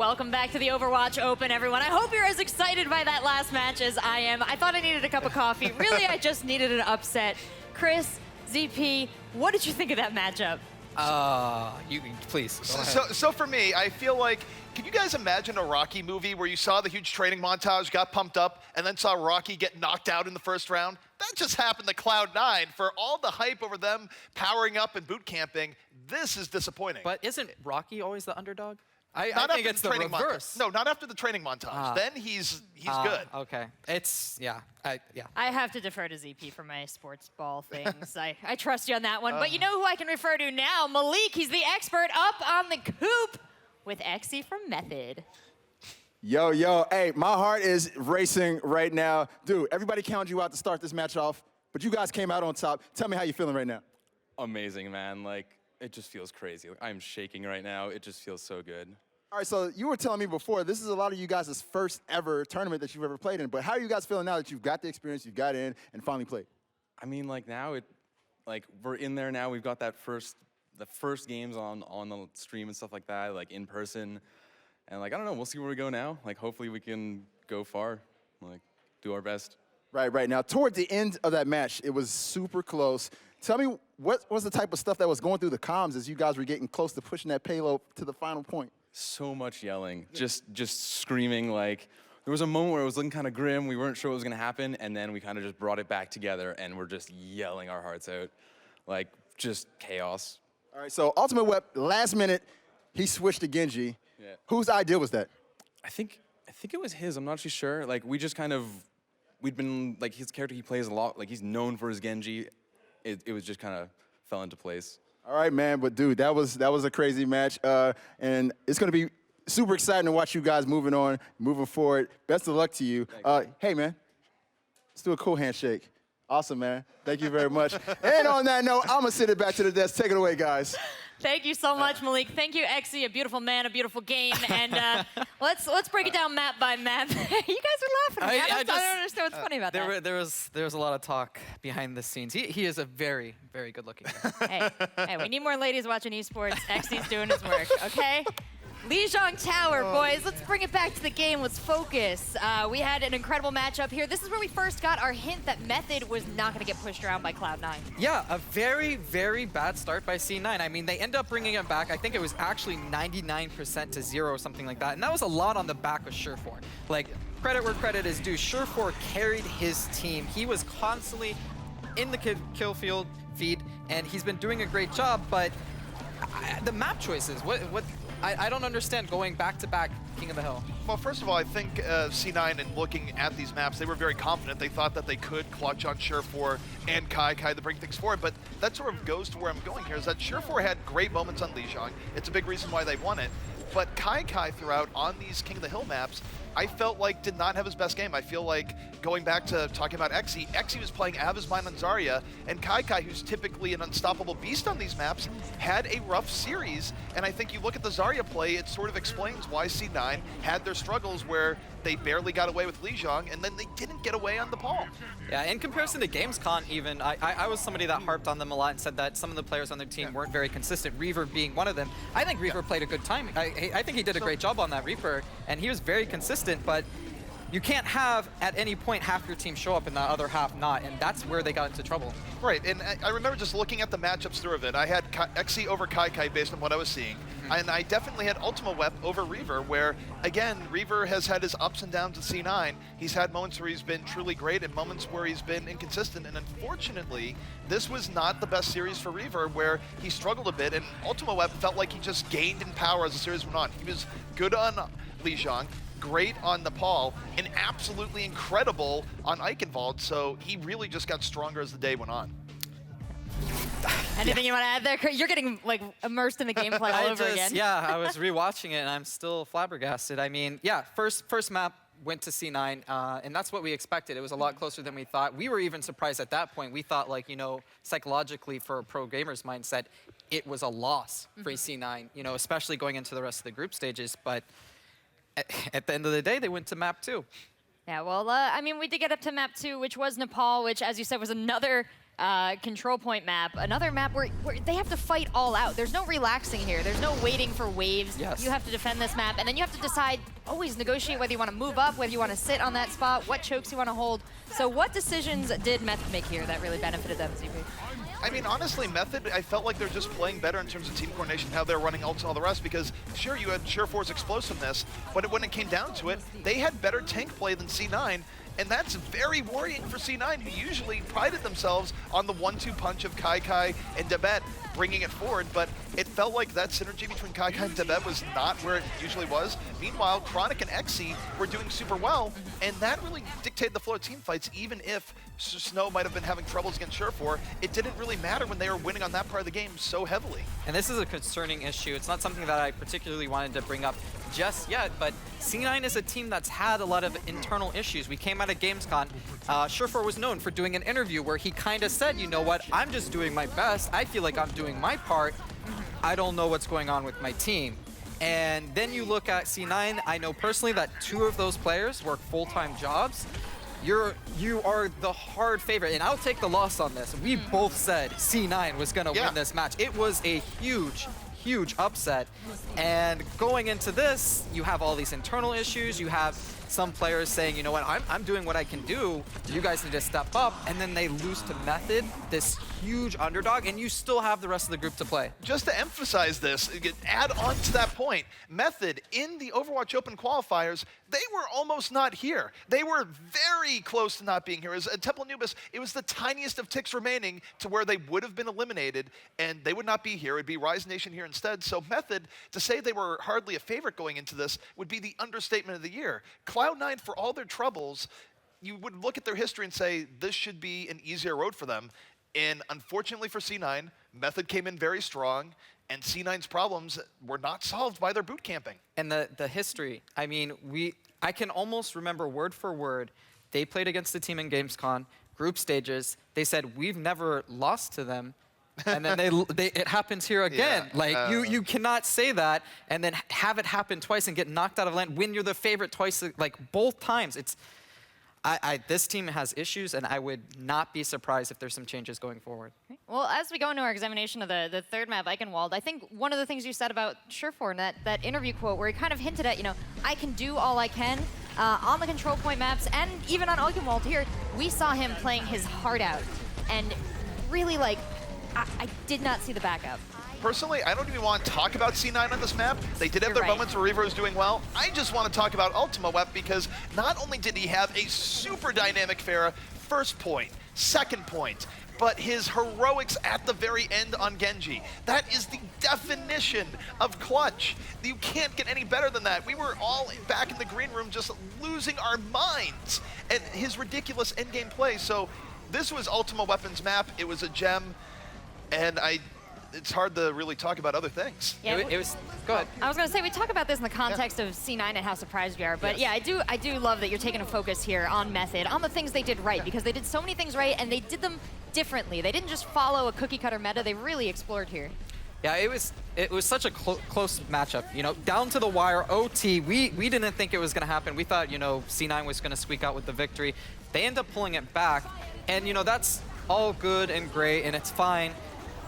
Welcome back to the Overwatch Open, everyone. I hope you're as excited by that last match as I am. I thought I needed a cup of coffee. Really, I just needed an upset. Chris, ZP, what did you think of that matchup? Please. So for me, I feel like, can you guys imagine a Rocky movie where you saw the huge training montage, got pumped up, and then saw Rocky get knocked out in the first round? That just happened to Cloud9. For all the hype over them powering up and boot camping, this is disappointing. But isn't Rocky always the underdog? I think it's the reverse. No, not after the training montage. Then he's good. Okay. It's, yeah. I have to defer to ZP for my sports ball things. I trust you on that one. But you know who I can refer to now? Malik. He's the expert up on the coop with Xe from Method. Yo, hey, my heart is racing right now. Dude, everybody counted you out to start this match off, but you guys came out on top. Tell me how you're feeling right now. Amazing, man. Like, it just feels crazy. Like, I'm shaking right now. It just feels so good. All right, so you were telling me before, this is a lot of you guys' first ever tournament that you've ever played in, but how are you guys feeling now that you've got the experience, you've got in, and finally played? I mean, like, now, we're in there now. We've got the first games on the stream and stuff like that, like, in person. And, like, I don't know, we'll see where we go now. Like, hopefully we can go far, like, do our best. Right. Now, toward the end of that match, it was super close. Tell me, what was the type of stuff that was going through the comms as you guys were getting close to pushing that payload to the final point? So much yelling, just screaming. Like, there was a moment where it was looking kind of grim. We weren't sure what was going to happen, and then we kind of just brought it back together, and we're just yelling our hearts out. Like, just chaos. All right, so Ultimate Web, last minute, he switched to Genji. Yeah. Whose idea was that? I think it was his. I'm not too sure. Like, we just kind of, we'd been, like, his character, he plays a lot. Like, he's known for his Genji. It was just kind of fell into place. All right, man, but dude, that was a crazy match, and it's gonna be super exciting to watch you guys moving forward. Best of luck to you. Hey, man, let's do a cool handshake. Awesome, man. Thank you very much. And on that note, I'm gonna send it back to the desk. Take it away, guys. Thank you so much, Malik. Thank you, Xe, a beautiful man, a beautiful game. And let's break it down map by map. You guys are laughing. I don't understand what's funny about that. There was a lot of talk behind the scenes. He is a very, very good-looking guy. Hey, we need more ladies watching esports. Xe's doing his work, okay? Lijiang Tower, boys. Let's bring it back to the game. Let's focus. We had an incredible matchup here. This is where we first got our hint that Method was not going to get pushed around by Cloud9. Yeah, a very, very bad start by C9. I mean, they end up bringing it back. I think it was actually 99% to 0 or something like that. And that was a lot on the back of Surefour. Like, credit where credit is due. Surefour carried his team. He was constantly in the kill field feed, and he's been doing a great job, but the map choices, I don't understand going back-to-back King of the Hill. Well, first of all, I think C9, in looking at these maps, they were very confident. They thought that they could clutch on Surefour and Kai to bring things forward. But that sort of goes to where I'm going here, is that Surefour had great moments on Lijiang. It's a big reason why they won it. But Kai throughout on these King of the Hill maps, I felt like did not have his best game. I feel like, going back to talking about Xe was playing out of his mind on Zarya, and Kai, who's typically an unstoppable beast on these maps, had a rough series. And I think you look at the Zarya play, it sort of explains why C9 had their struggles where they barely got away with Lijiang, and then they didn't get away on the Paul. Yeah, in comparison to Gamescom even, I was somebody that harped on them a lot and said that some of the players on their team weren't very consistent, Reaver being one of them. I think Reaver played a good time. I think he did a great job on that Reaper, and he was very consistent, but you can't have, at any point, half your team show up and the other half not, and that's where they got into trouble. Right, and I remember just looking at the matchups through of it. I had Xe over Kai based on what I was seeing, and I definitely had Ultima Web over Reaver, where, again, Reaver has had his ups and downs at C9. He's had moments where he's been truly great and moments where he's been inconsistent, and unfortunately, this was not the best series for Reaver, where he struggled a bit, and Ultima Web felt like he just gained in power as the series went on. He was good on Lijiang, great on Nepal, and absolutely incredible on Eichenwald, so he really just got stronger as the day went on. Anything you want to add there? You're getting like immersed in the gameplay all over again. Yeah, I was rewatching it and I'm still flabbergasted. I mean, yeah, first map went to C9, and that's what we expected. It was a lot closer than we thought. We were even surprised at that point. We thought, like, you know, psychologically for a pro gamer's mindset, it was a loss for C9, you know, especially going into the rest of the group stages. But at the end of the day, they went to map 2. Yeah, well, I mean, we did get up to map 2, which was Nepal, which, as you said, was another control point map, another map where they have to fight all out. There's no relaxing here. There's no waiting for waves. Yes. You have to defend this map, and then you have to decide, always negotiate whether you want to move up, whether you want to sit on that spot, what chokes you want to hold. So what decisions did Method make here that really benefited them, ZP? I mean, honestly, Method, I felt like they're just playing better in terms of team coordination, how they're running ults and all the rest, because sure, you had Surefour's explosiveness, but when it came down to it, they had better tank play than C9, and that's very worrying for C9, who usually prided themselves on the 1-2 punch of Kai and Debet bringing it forward, but it felt like that synergy between Kai and Debet was not where it usually was. Meanwhile, Chronic and Xe were doing super well, and that really dictated the flow of team fights, even if Snow might have been having troubles against Surefour. It didn't really matter when they were winning on that part of the game so heavily. And this is a concerning issue. It's not something that I particularly wanted to bring up just yet, but C9 is a team that's had a lot of internal issues. We came out of Gamescom. Surefour was known for doing an interview where he kind of said, you know what, I'm just doing my best. I feel like I'm doing my part. I don't know what's going on with my team. And then you look at C9. I know personally that 2 of those players work full-time jobs. You are the hard favorite, and I'll take the loss on this. We both said C9 was going to win this match. It was a huge upset, and going into this, you have all these internal issues. You have some players saying, you know what, I'm doing what I can do. You guys need to step up, and then they lose to Method, this huge underdog, and you still have the rest of the group to play. Just to emphasize this, add on to that point, Method in the Overwatch Open qualifiers, they were almost not here. They were very close to not being here. As Temple Anubis, it was the tiniest of ticks remaining to where they would have been eliminated, and they would not be here. It would be Rise Nation here instead. So Method, to say they were hardly a favorite going into this would be the understatement of the year. Cloud9, for all their troubles, you would look at their history and say this should be an easier road for them. And unfortunately for C9, Method came in very strong, and C9's problems were not solved by their boot camping. And the history, I mean, I can almost remember word for word, they played against the team in Gamescom, group stages, they said, we've never lost to them. And then it happens here again. Yeah, like, you cannot say that and then have it happen twice and get knocked out of land when you're the favorite twice, like both times. It's, this team has issues, and I would not be surprised if there's some changes going forward. Well, as we go into our examination of the third map, Eichenwald, I think one of the things you said about Surefour in that interview quote where he kind of hinted at, you know, I can do all I can on the control point maps, and even on Eichenwald here, we saw him playing his heart out. And really, like, I did not see the backup. Personally, I don't even want to talk about C9 on this map. They did have their moments where Reaver was doing well. I just want to talk about Ultima Wep because not only did he have a super dynamic Pharah first point, second point, but his heroics at the very end on Genji. That is the definition of clutch. You can't get any better than that. We were all back in the green room just losing our minds at his ridiculous endgame play. So this was Ultima Weapon's map. It was a gem, and it's hard to really talk about other things. Yeah, It was, go ahead. I was going to say, we talk about this in the context of C9 and how surprised we are, but yeah, I do love that you're taking a focus here on Method, on the things they did right, because they did so many things right, and they did them differently. They didn't just follow a cookie-cutter meta, they really explored here. Yeah, it was such a close matchup. You know, down to the wire, OT. We didn't think it was going to happen. We thought, you know, C9 was going to squeak out with the victory. They end up pulling it back, and you know that's all good and great, and it's fine.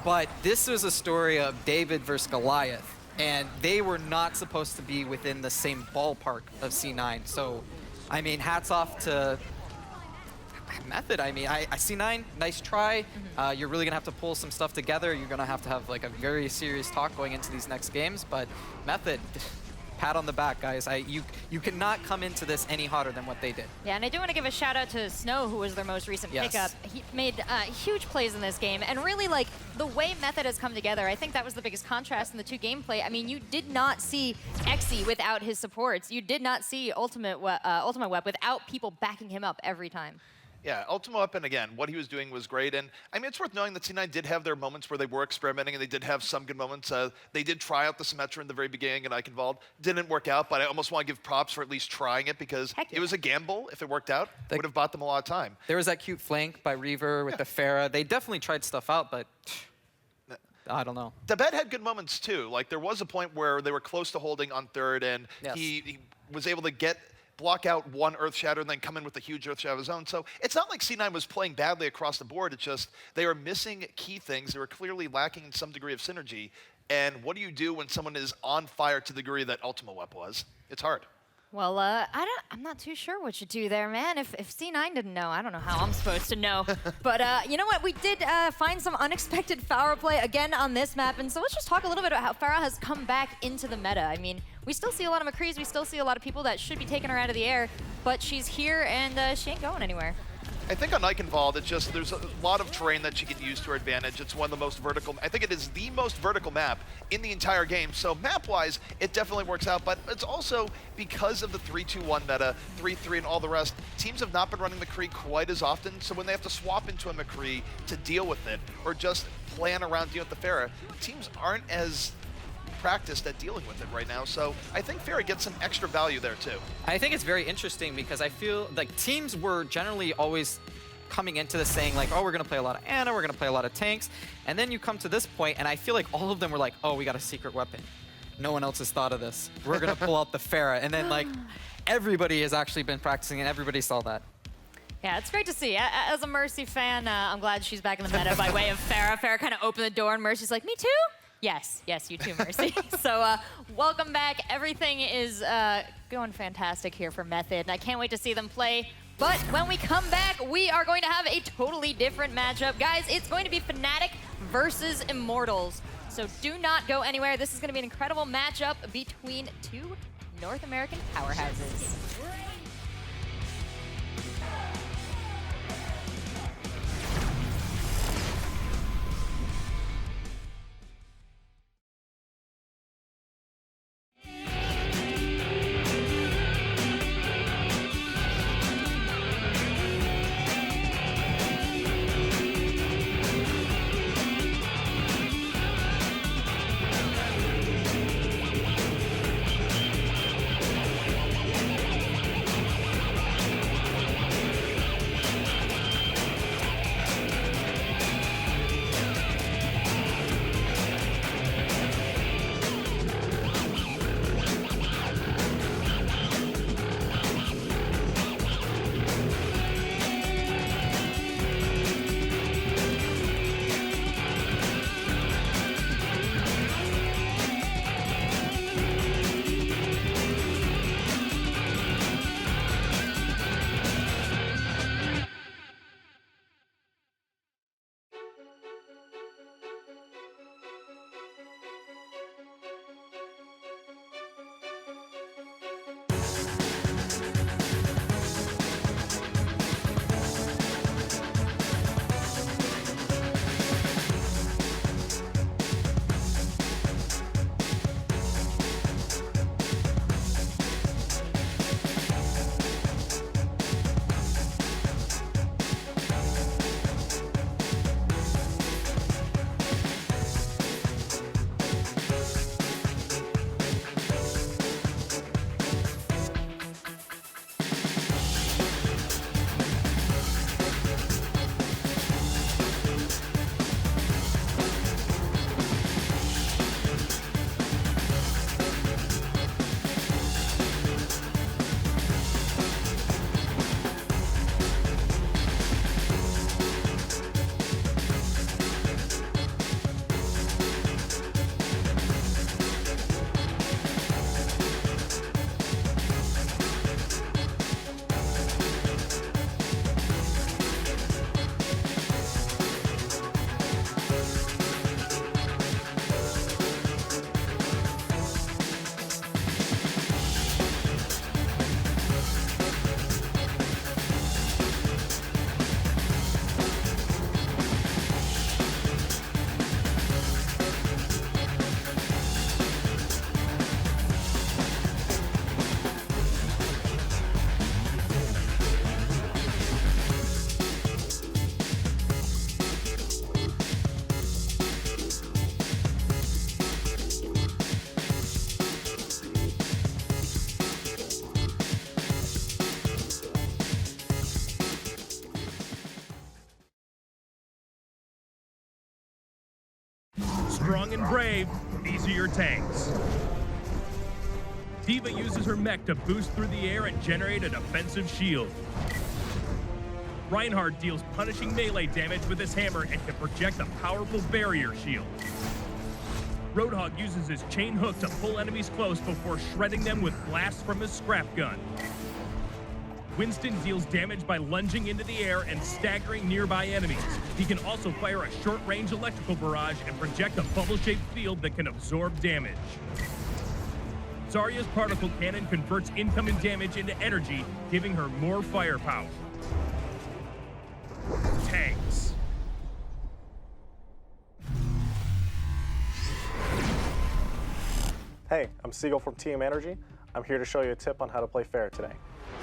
But this was a story of David versus Goliath, and they were not supposed to be within the same ballpark of C9. So, I mean, hats off to Method. I mean, C9, nice try. You're really gonna have to pull some stuff together. You're gonna have like a very serious talk going into these next games. But Method, pat on the back, guys. You cannot come into this any hotter than what they did. Yeah, and I do want to give a shout out to Snow, who was their most recent pickup. He made huge plays in this game, and really, like, the way Method has come together, I think that was the biggest contrast in the two gameplay. I mean, you did not see Xe without his supports. You did not see Ultima Wep without people backing him up every time. Yeah, Ultima Weapon, again, what he was doing was great. And I mean, it's worth knowing that C9 did have their moments where they were experimenting, and they did have some good moments. They did try out the Symmetra in the very beginning in Eichenwald. Didn't work out, but I almost want to give props for at least trying it because it was a gamble. If it worked out, it would have bought them a lot of time. There was that cute flank by Reaver with the Pharah. They definitely tried stuff out, but I don't know. Debet had good moments too. Like, there was a point where they were close to holding on third, and he was able to get block out one Earth Shatter and then come in with a huge Earth Shatter of his own. So it's not like C9 was playing badly across the board. It's just they were missing key things. They were clearly lacking in some degree of synergy. And what do you do when someone is on fire to the degree that Ultima Wep was? It's hard. Well, I'm not too sure what you do there, man. If C9 didn't know, I don't know how I'm supposed to know. But you know what? We did find some unexpected Pharah play again on this map, and so let's just talk a little bit about how Pharah has come back into the meta. I mean, we still see a lot of McCrees, we still see a lot of people that should be taking her out of the air, but she's here and she ain't going anywhere. I think on Eichenwald, it's just there's a lot of terrain that she can use to her advantage. It's one of the most vertical, I think it is the most vertical map in the entire game. So map-wise, it definitely works out, but it's also because of the 3-2-1 meta, 3-3 and all the rest, teams have not been running McCree quite as often, so when they have to swap into a McCree to deal with it, or just plan around dealing with the Pharah, teams aren't as practiced at dealing with it right now, so I think Pharah gets some extra value there too. I think it's very interesting because I feel like teams were generally always coming into this saying like, oh, we're gonna play a lot of Ana, we're gonna play a lot of tanks, and then you come to this point and I feel like all of them were like, oh, we got a secret weapon. No one else has thought of this. We're gonna pull out the Pharah, and then like everybody has actually been practicing and everybody saw that. Yeah, it's great to see. As a Mercy fan, I'm glad she's back in the meta by way of Pharah. Pharah kind of opened the door and Mercy's like, me too? Yes, you too, Mercy. So welcome back. Everything is going fantastic here for Method, and I can't wait to see them play. But when we come back, we are going to have a totally different matchup. Guys, it's going to be Fnatic versus Immortals. So do not go anywhere. This is going to be an incredible matchup between two North American powerhouses. Strong and brave, these are your tanks. D.Va uses her mech to boost through the air and generate a defensive shield. Reinhardt deals punishing melee damage with his hammer and can project a powerful barrier shield. Roadhog uses his chain hook to pull enemies close before shredding them with blasts from his scrap gun. Winston deals damage by lunging into the air and staggering nearby enemies. He can also fire a short-range electrical barrage and project a bubble-shaped field that can absorb damage. Zarya's particle cannon converts incoming damage into energy, giving her more firepower. Tanks. Hey, I'm Siegel from Team Energy. I'm here to show you a tip on how to play fair today.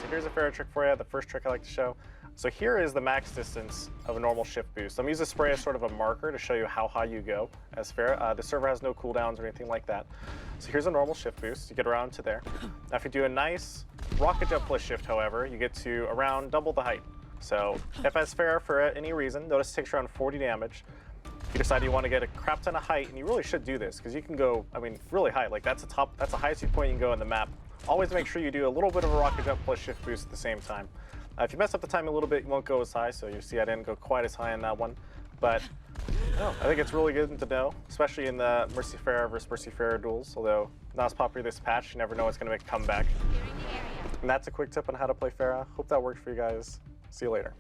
So here's a fair trick for you, the first trick I like to show. So here is the max distance of a normal shift boost. I'm using spray as sort of a marker to show you how high you go as fair. The server has no cooldowns or anything like that. So here's a normal shift boost. You get around to there. Now if you do a nice rocket jump plus shift, however, you get to around double the height. So if as fair for any reason, notice it takes around 40 damage. If you decide you want to get a crap ton of height, and you really should do this, because you can go, I mean, really high. Like that's the highest point you can go in the map. Always make sure you do a little bit of a rocket jump plus shift boost at the same time. If you mess up the timing a little bit, you won't go as high, so you see I didn't go quite as high in that one. But no, I think it's really good to know, especially in the Mercy Fair versus Mercy Fair duels, although not as popular this patch, you never know what's going to make a comeback. And that's a quick tip on how to play Pharah. Hope that worked for you guys. See you later.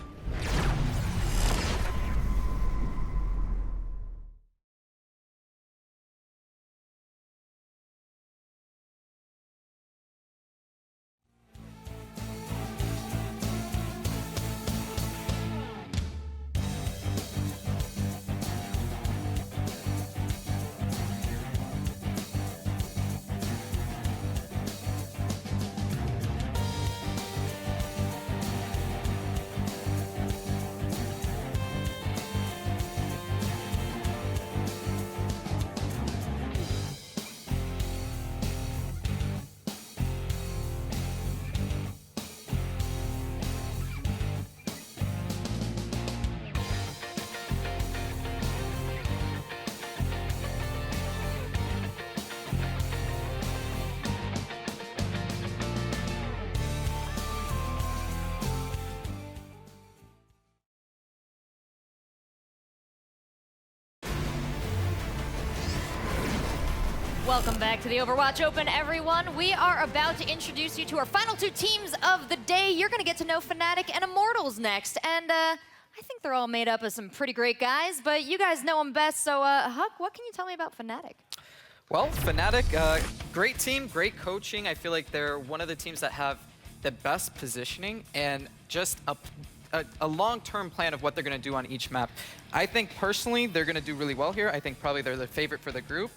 Welcome back to the Overwatch Open, everyone. We are about to introduce you to our final two teams of the day. You're going to get to know Fnatic and Immortals next. And I think they're all made up of some pretty great guys, but you guys know them best. So, Huck, what can you tell me about Fnatic? Well, Fnatic, great team, great coaching. I feel like they're one of the teams that have the best positioning and just a long-term plan of what they're going to do on each map. I think personally they're going to do really well here. I think probably they're the favorite for the group.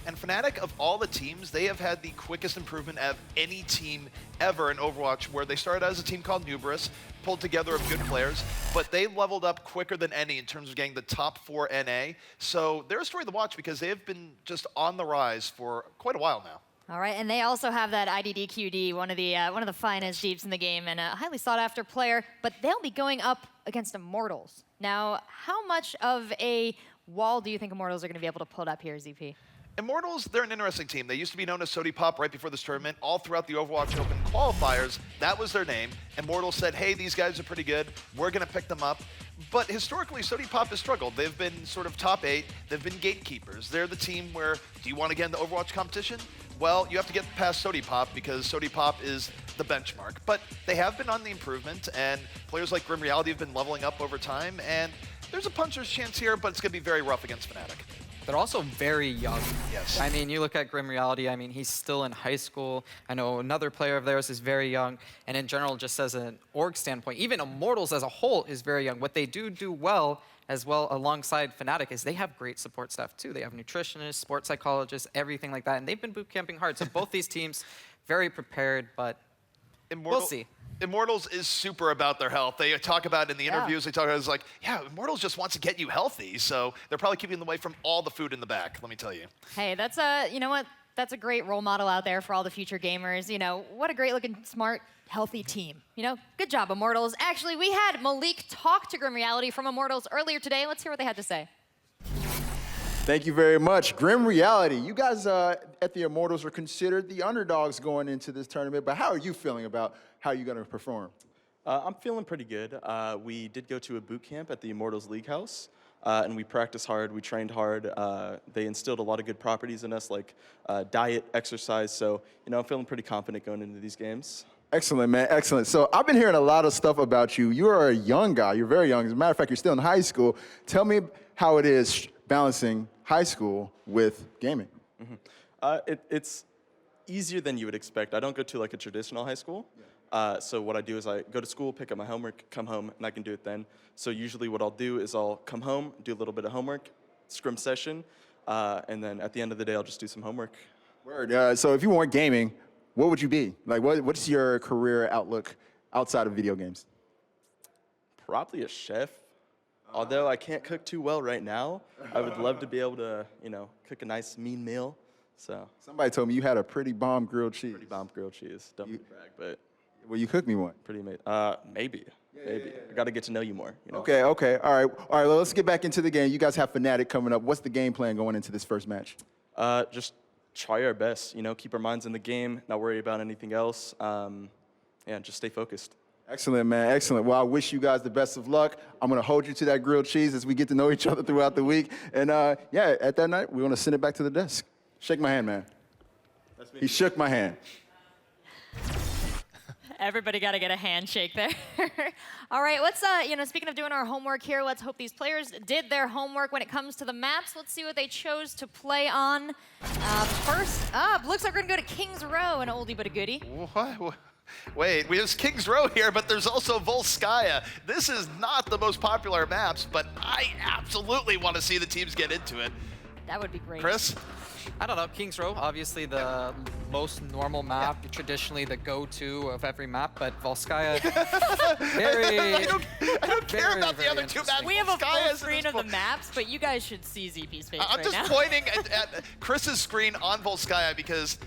And Fnatic, of all the teams, they have had the quickest improvement of any team ever in Overwatch, where they started as a team called Numerous, pulled together of good players, but they leveled up quicker than any in terms of getting the top 4 NA. So they're a story to watch because they have been just on the rise for quite a while now. All right, and they also have that IDDQD, one of the finest deeps in the game, and a highly sought-after player. But they'll be going up against Immortals. Now, how much of a wall do you think Immortals are going to be able to put up here, ZP? Immortals, they're an interesting team. They used to be known as Sodipop right before this tournament. All throughout the Overwatch Open qualifiers, that was their name. Immortals said, hey, these guys are pretty good. We're going to pick them up. But historically, Sodipop has struggled. They've been sort of top 8. They've been gatekeepers. They're the team where, do you want to get in the Overwatch competition? Well, you have to get past Sodipop because Sodipop is the benchmark. But they have been on the improvement, and players like Grim Reality have been leveling up over time. And there's a puncher's chance here, but it's going to be very rough against Fnatic. They're also very young. Yes. I mean, you look at Grim Reality, I mean, he's still in high school. I know another player of theirs is very young. And in general, just as an org standpoint, even Immortals as a whole is very young. What they do well, as well alongside Fnatic, is they have great support staff too. They have nutritionists, sports psychologists, everything like that. And they've been boot camping hard. So both these teams, very prepared, but we'll see. Immortals is super about their health. They talk about it in the interviews, they talk about it as like, yeah, Immortals just wants to get you healthy. So they're probably keeping them away from all the food in the back, let me tell you. Hey, that's a, you know what? That's a great role model out there for all the future gamers. You know, what a great looking, smart, healthy team. You know, good job, Immortals. Actually, we had Malik talk to Grim Reality from Immortals earlier today. Let's hear what they had to say. Thank you very much. Grim reality. You guys at the Immortals are considered the underdogs going into this tournament, but how are you feeling about how you're going to perform? I'm feeling pretty good. We did go to a boot camp at the Immortals League House, and we practiced hard, we trained hard. They instilled a lot of good properties in us, like diet, exercise, so I'm feeling pretty confident going into these games. Excellent, man, excellent. So I've been hearing a lot of stuff about you. You are a young guy, you're very young. As a matter of fact, you're still in high school. Tell me how it is balancing high school with gaming. It's easier than you would expect. I don't go to like a traditional high school. So what I do is I go to school, pick up my homework, come home, and I can do it then. So usually what I'll do is I'll come home, do a little bit of homework, scrim session, and then at the end of the day, I'll just do some homework. Word. So if you weren't gaming, what would you be? Like, what's your career outlook outside of video games? Probably a chef. Although I can't cook too well right now, I would love to be able to, cook a nice mean meal. So Somebody told me you had a pretty bomb grilled cheese. pretty bomb grilled cheese. Don't mean to brag, but Will you cook me one? pretty amazing. Maybe. I got to get to know you more. Okay. All right. Well, let's get back into the game. You guys have Fnatic coming up. What's the game plan going into this first match? Just try our best. Keep our minds in the game, not worry about anything else. Just stay focused. Excellent, man. Excellent. Well, I wish you guys the best of luck. I'm going to hold you to that grilled cheese as we get to know each other throughout the week. And at that night, we're going to send it back to the desk. Shake my hand, man. That's me. He shook my hand. Everybody got to get a handshake there. All right, let's, speaking of doing our homework here, let's hope these players did their homework when it comes to the maps. Let's see what they chose to play on. First up, looks like we're going to go to King's Row, an oldie but a goodie. What? Wait, we have King's Row here, but there's also Volskaya. This is not the most popular maps, but I absolutely want to see the teams get into it. That would be great. Chris? I don't know, King's Row, obviously the most normal map, traditionally the go-to of every map, but Volskaya, I don't care about the other two maps. We have a Volskaya full is screen this of the point. maps, but you guys should see ZP's face I'm right just now. pointing at Chris's screen on Volskaya because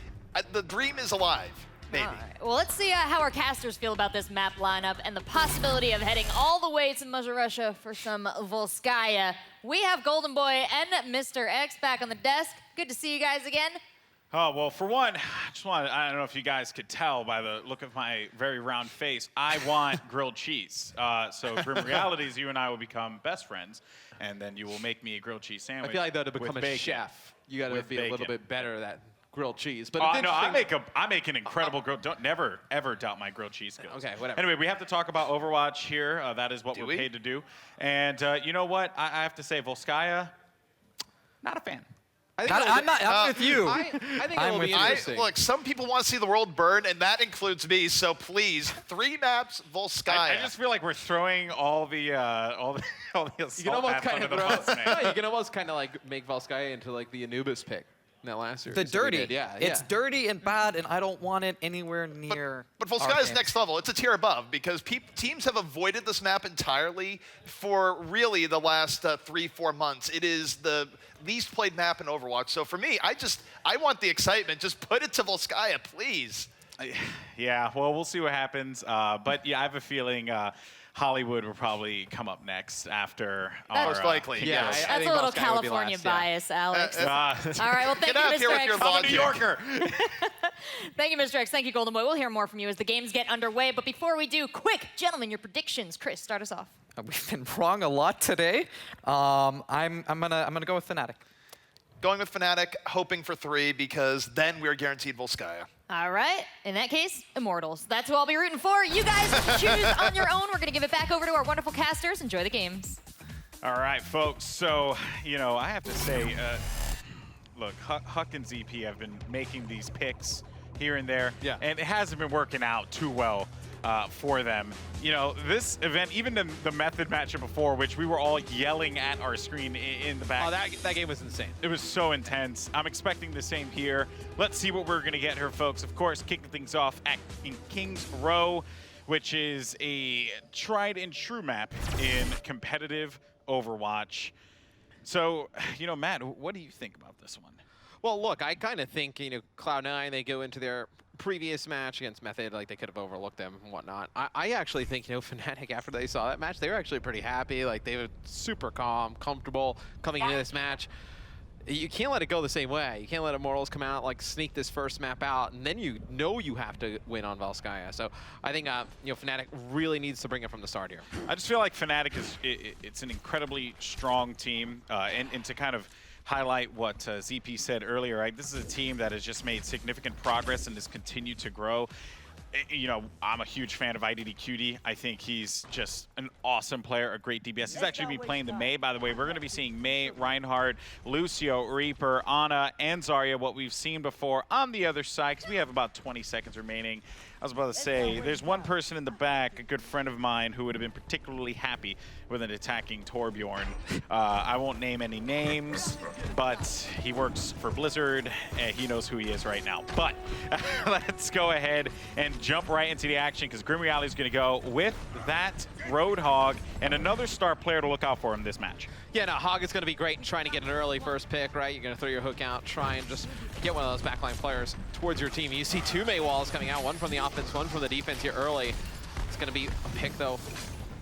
the dream is alive, maybe. All right. Well, let's see how our casters feel about this map lineup and the possibility of heading all the way to Mother Russia for some Volskaya. We have Goldenboy and Mr. X back on the desk. Good to see you guys again. Oh, well, for one, I don't know if you guys could tell by the look of my very round face, I want grilled cheese. So Grim Realities, you and I will become best friends, and then you will make me a grilled cheese sandwich. I feel like though to become with a bacon. chef, you got to With be a little bacon. bit better at that grilled cheese. But Oh, it's no, interesting- I make an incredible grilled. Don't never ever doubt my grilled cheese skills. Okay, whatever. Anyway, we have to talk about Overwatch here. That is what Do we're we? paid to do. And you know what? I have to say, Volskaya, not a fan. I think I'm with you. I think I'm it'll be with you. interesting. Look, some people want to see the world burn, and that includes me. So please, 3 maps, Volskaya. I just feel like we're throwing all the assault you can almost maps kind under of the bus, man. you can almost kind of like make Volskaya into like the Anubis pick in that last year. The dirty. Yeah, It's dirty and bad, and I don't want it anywhere near. But our Volskaya's game. next level. It's a tier above because teams have avoided this map entirely for really the last 3-4 months. It is the least played map in Overwatch. So for me, I want the excitement. Just put it to Volskaya, please. Yeah, well, we'll see what happens. But yeah, I have a feeling Hollywood will probably come up next after our. Most likely. Yeah, yes. I That's think a little Volskaya would be California last, yeah. bias, Alex. Uh, All right, well, thank Get out you, here Mr. with X. your I'm a logic. New Yorker. Thank you, Mr. X. Thank you, Goldenboy. We'll hear more from you as the games get underway. But before we do, quick, gentlemen, your predictions. Chris, start us off. We've been wrong a lot today. I'm gonna go with Fnatic. Going with Fnatic, hoping for 3 because then we're guaranteed Volskaya. All right. In that case, Immortals. That's who I'll be rooting for. You guys choose on your own. We're going to give it back over to our wonderful casters. Enjoy the games. All right, folks. So, I have to say, look, Huck and ZP have been making these picks here and there, and it hasn't been working out too well for them. This event, even the method matchup before, which we were all yelling at our screen in the back. Oh, that game was insane. It was so intense. I'm expecting the same here. Let's see what we're going to get here, folks. Of course, kicking things off in King's Row, which is a tried and true map in competitive Overwatch. So, Matt, what do you think about this one? Well, look, I kind of think, Cloud9, they go into their previous match against Method, like they could have overlooked them and whatnot. I actually think, Fnatic, after they saw that match, they were actually pretty happy. Like, they were super calm, comfortable coming into this match. you can't let it go the same way. You can't let Immortals come out, like sneak this first map out, and then you know you have to win on Valskaya. So I think you know, Fnatic really needs to bring it from the start here. I just feel like Fnatic it's an incredibly strong team, and to kind of highlight what ZP said earlier, right? This is a team that has just made significant progress and has continued to grow. You know, I'm a huge fan of IDDQD. I think he's just an awesome player, a great DBS. He's actually been playing the Mei, by the way. We're going to be seeing Mei, Reinhardt, Lucio, Reaper, Ana, and Zarya, what we've seen before on the other side, because we have about 20 seconds remaining. I was about to say, there's one person in the back, a good friend of mine, who would have been particularly happy with an attacking Torbjorn. I won't name any names, but he works for Blizzard, and he knows who he is right now. But let's go ahead and jump right into the action, because Grim Reality is going to go with that Roadhog and another star player to look out for in this match. Yeah, no, Hog is going to be great in trying to get an early first pick, right? You're going to throw your hook out, try and just get one of those backline players towards your team. You see two Mei walls coming out, one from the offense, one from the defense here early. It's going to be a pick, though,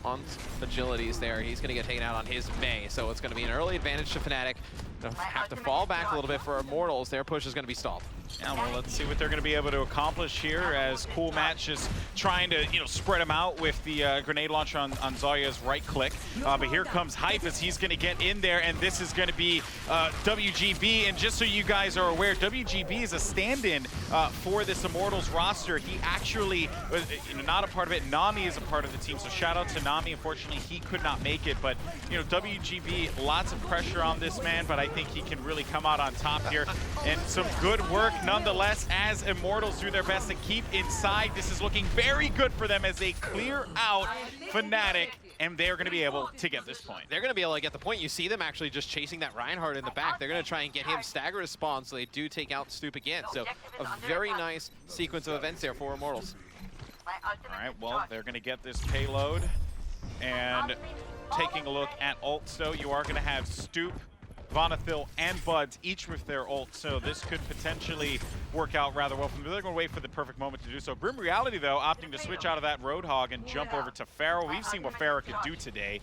on agilities there. He's going to get taken out on his Mei, so it's going to be an early advantage to Fnatic. They'll have to fall back a little bit for Immortals. Their push is going to be stalled. Yeah, well, let's see what they're going to be able to accomplish here, as Cool Match is trying to, you know, spread them out with the grenade launcher on Zarya's right click. But here comes Hype as he's going to get in there, and this is going to be WGB. And just so you guys are aware, WGB is a stand-in for this Immortals roster. He actually, you know, not a part of it. Nami is a part of the team, so shout out to Nami. Unfortunately, he could not make it, but, you know, WGB, lots of pressure on this man, but I think he can really come out on top here. And some good work nonetheless, as Immortals do their best to keep inside. This is looking very good for them as they clear out Fnatic, and they're going to be able to get this point. They're going to be able to get the point. You see them actually just chasing that Reinhardt in the back. They're going to try and get him stagger his spawn, so they do take out Stoop again. So a very nice sequence of events there for Immortals. All right, well, they're going to get this payload. And taking a look at ults, though, you are going to have Stoop, Vonathil, and Buds, each with their ult, so this could potentially work out rather well for them. They're going to wait for the perfect moment to do so. Grim Reality, though, opting to switch out of that Roadhog and jump over to Pharah. We've seen what Pharah could do today,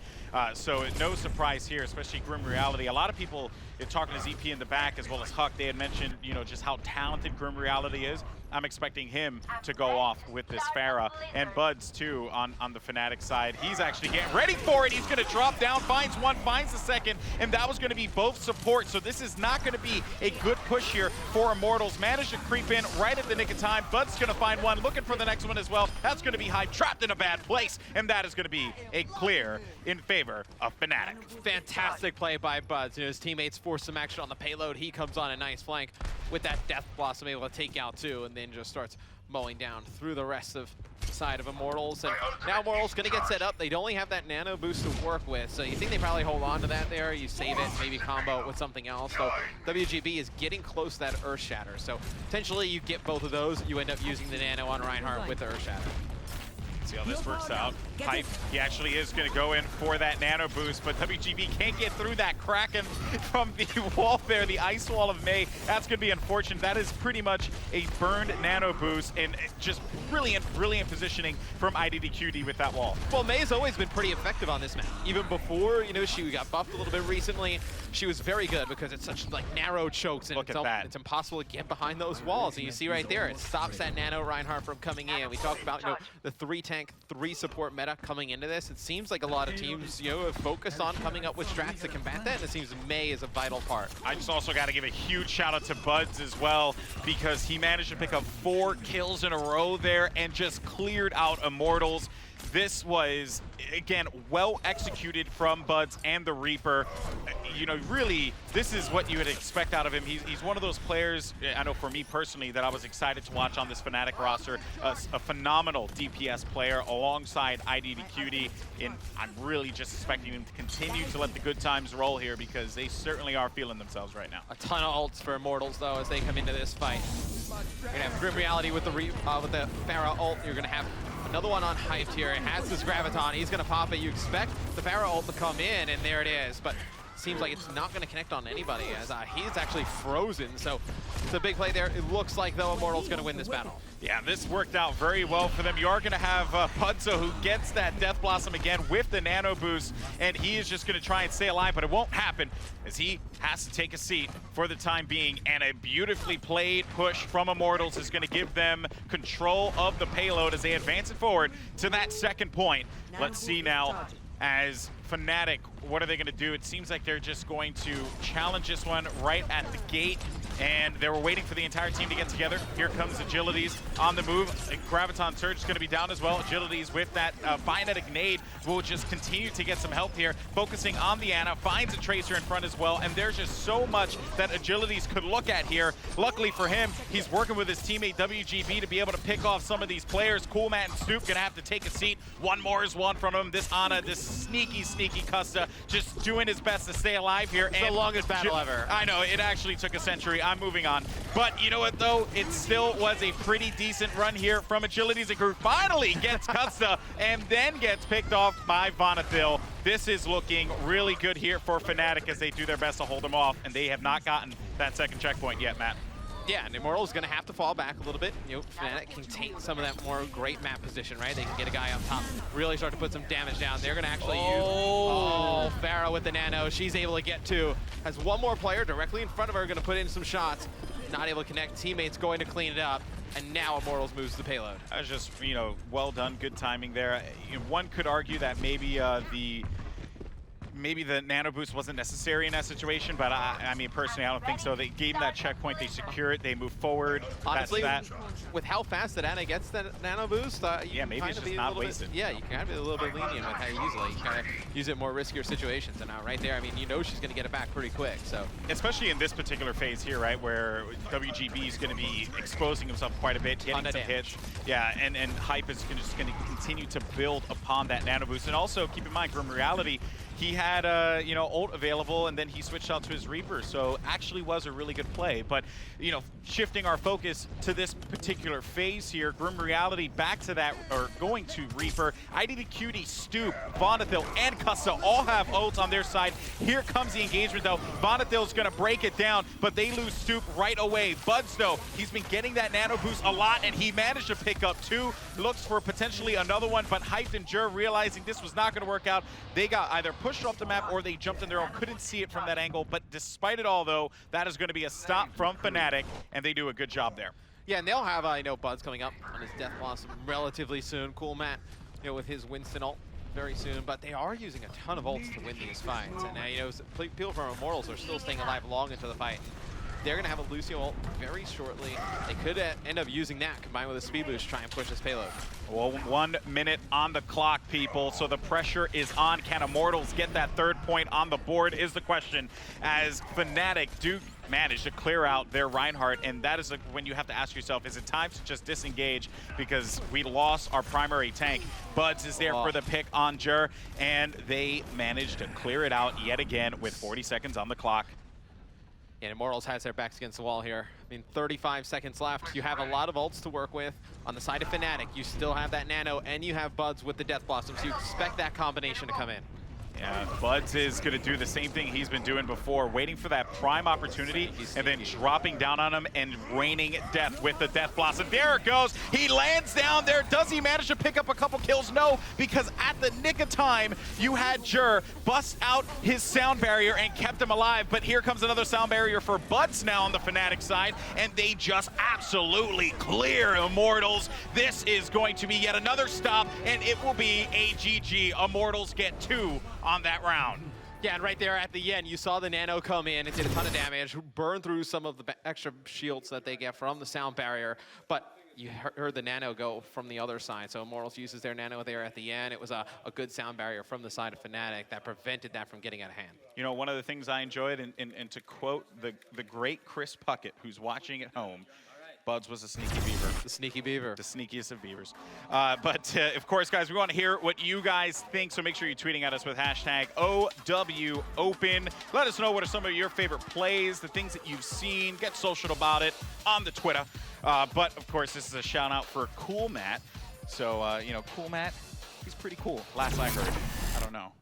so no surprise here, especially Grim Reality. A lot of people talking to ZP in the back, as well as Huck, they had mentioned, you know, just how talented Grim Reality is. I'm expecting him to go off with this Pharah. And Buds, too, on the Fnatic side. He's actually getting ready for it. He's going to drop down, finds one, finds the second, and that was going to be both support. So this is not going to be a good push here for Immortals. Managed to creep in right at the nick of time. Bud's going to find one, looking for the next one as well. That's going to be Hype, trapped in a bad place, and that is going to be a clear in favor of Fnatic. Fantastic play by Buds. You know, his teammates force some action on the payload. He comes on a nice flank with that Death Blossom, able to take out two, and then just starts mowing down through the rest of the side of Immortals. And now Immortals going to get set up. They'd only have that nano boost to work with, so you think they probably hold on to that there. You save it, maybe combo it with something else. So WGB is getting close to that Earth Shatter. So potentially you get both of those. You end up using the nano on Reinhardt with the Earth Shatter. See how this works out. Hype, he actually is going to go in for that nano boost, but WGB can't get through that Kraken from the wall there, the ice wall of Mei. That's going to be unfortunate. That is pretty much a burned nano boost, and just brilliant positioning from IDDQD with that wall. Well, Mei's always been pretty effective on this map. Even before, you know, she got buffed a little bit recently, she was very good because it's such like narrow chokes, and it's impossible to get behind those walls. And you see right there, it stops that nano Reinhardt from coming in. We talked about, you know, the 3-tank, 3-support meta coming into this. It seems like a lot of teams, you know, have focused on coming up with strats to combat that, and it seems Mei is a vital part. I just also got to give a huge shout out to Buds as well, because he managed to pick up 4 kills in a row there and just cleared out Immortals. This was, again, well executed from Buds and the Reaper. You know, really, this is what you would expect out of him. He's one of those players, I know for me personally, that I was excited to watch on this Fnatic roster. A phenomenal DPS player alongside IDDQD, and I'm really just expecting him to continue to let the good times roll here, because they certainly are feeling themselves right now. A ton of ults for Immortals, though, as they come into this fight. You're going to have Grim Reality with the Pharah ult. You're going to have another one on Hyped here. It has this Graviton. He's going to pop it. You expect the Pharah ult to come in, and there it is. But seems like it's not going to connect on anybody as he's actually frozen. So it's a big play there. It looks like, though, Immortals going to win this battle. Yeah, this worked out very well for them. You are going to have Pudso, who gets that Death Blossom again with the Nano Boost, and he is just going to try and stay alive, but it won't happen as he has to take a seat for the time being. And a beautifully played push from Immortals is going to give them control of the payload as they advance it forward to that second point. Let's see now as Fnatic, what are they going to do? It seems like they're just going to challenge this one right at the gate, and they were waiting for the entire team to get together. Here comes Agilities on the move. Graviton Surge is going to be down as well. Agilities with that Binetic nade will just continue to get some help here, focusing on the Ana, finds a Tracer in front as well, and there's just so much that Agilities could look at here. Luckily for him, he's working with his teammate WGB to be able to pick off some of these players. Coolmat and Stoop going to have to take a seat. One more is one from him. This Ana, this sneaky Custa, just doing his best to stay alive here. It's the longest battle ever. I know, it actually took a century. I'm moving on. But you know what, though? It still was a pretty decent run here from Agilities, who finally gets Custa and then gets picked off by Vonathil. This is looking really good here for Fnatic as they do their best to hold them off, and they have not gotten that second checkpoint yet, Matt. Yeah, and Immortal is going to have to fall back a little bit. You know, Fnatic can take some of that more great map position, right? They can get a guy up top, really start to put some damage down. They're going to actually use... Oh, Pharah with the Nano. She's able to get two. Has one more player directly in front of her, going to put in some shots. Not able to connect. Teammates going to clean it up. And now Immortals moves the payload. That was just, you know, well done, good timing there. You know, one could argue that maybe the Nano Boost wasn't necessary in that situation, but I mean, personally, I don't think so. They gave them that checkpoint, they secure it, they move forward. Honestly, that's that. With how fast that Ana gets that Nano Boost, yeah, maybe it's just not wasted. Yeah, you can kind of be a little bit lenient with how you use it. You kind of use it in more riskier situations. And now right there, I mean, you know she's going to get it back pretty quick. So especially in this particular phase here, right, where WGB is going to be exposing himself quite a bit, getting some hits. Yeah, and Hype is just going to continue to build upon that Nano Boost. And also, keep in mind, Grim Reality, he had you know, ult available, and then he switched out to his Reaper, so actually was a really good play. But you know, shifting our focus to this particular phase here, Grim Reality back to that, or going to Reaper. IDD Cutie, Stoop, Vonathil, and Custa all have ults on their side. Here comes the engagement though. Vonathil's gonna break it down, but they lose Stoop right away. Buds though, he's been getting that Nano Boost a lot, and he managed to pick up two. Looks for potentially another one, but Hyped and Jur, realizing this was not gonna work out, they got either pushed off the map or they jumped in their own. Couldn't see it from that angle, but despite it all though, that is going to be a stop from Fnatic, and they do a good job there. Yeah, and they'll have you know, Buds coming up on his Death Blossom relatively soon. Coolmat, you know, with his Winston ult very soon, but they are using a ton of ults to win these fights. And you know, people from Immortals are still staying alive long into the fight. They're going to have a Lucio ult very shortly. They could end up using that combined with a speed boost to try and push this payload. Well, 1 minute on the clock, people, so the pressure is on. Can Immortals get that third point on the board is the question, as Fnatic do manage to clear out their Reinhardt, and that is when you have to ask yourself, is it time to just disengage because we lost our primary tank? Buds is there for the pick on Jur, and they managed to clear it out yet again with 40 seconds on the clock. And Immortals has their backs against the wall here. I mean, 35 seconds left. You have a lot of ults to work with. On the side of Fnatic, you still have that Nano, and you have Buds with the Death Blossom, so you expect that combination to come in. Yeah, Buds is going to do the same thing he's been doing before, waiting for that prime opportunity and then dropping down on him and raining death with the Death Blossom. There it goes. He lands down there. Does he manage to pick up a couple kills? No, because at the nick of time, you had Jur bust out his sound barrier and kept him alive. But here comes another sound barrier for Buds now on the Fnatic side, and they just absolutely clear Immortals. This is going to be yet another stop, and it will be a GG. Immortals get 2 on that round. Yeah, and right there at the end, you saw the Nano come in. It did a ton of damage, burn through some of the extra shields that they get from the sound barrier. But you heard the Nano go from the other side. So Immortals uses their Nano there at the end. It was a good sound barrier from the side of Fnatic that prevented that from getting out of hand. You know, one of the things I enjoyed, and to quote the great Chris Puckett, who's watching at home, Buds was a sneaky beaver. The sneaky beaver. The sneakiest of beavers. But of course, guys, we want to hear what you guys think, so make sure you're tweeting at us with hashtag #OWOpen. Let us know what are some of your favorite plays, the things that you've seen. Get social about it on the Twitter. But of course, this is a shout out for Coolmat. So, you know, Coolmat, he's pretty cool. Last I heard. I don't know.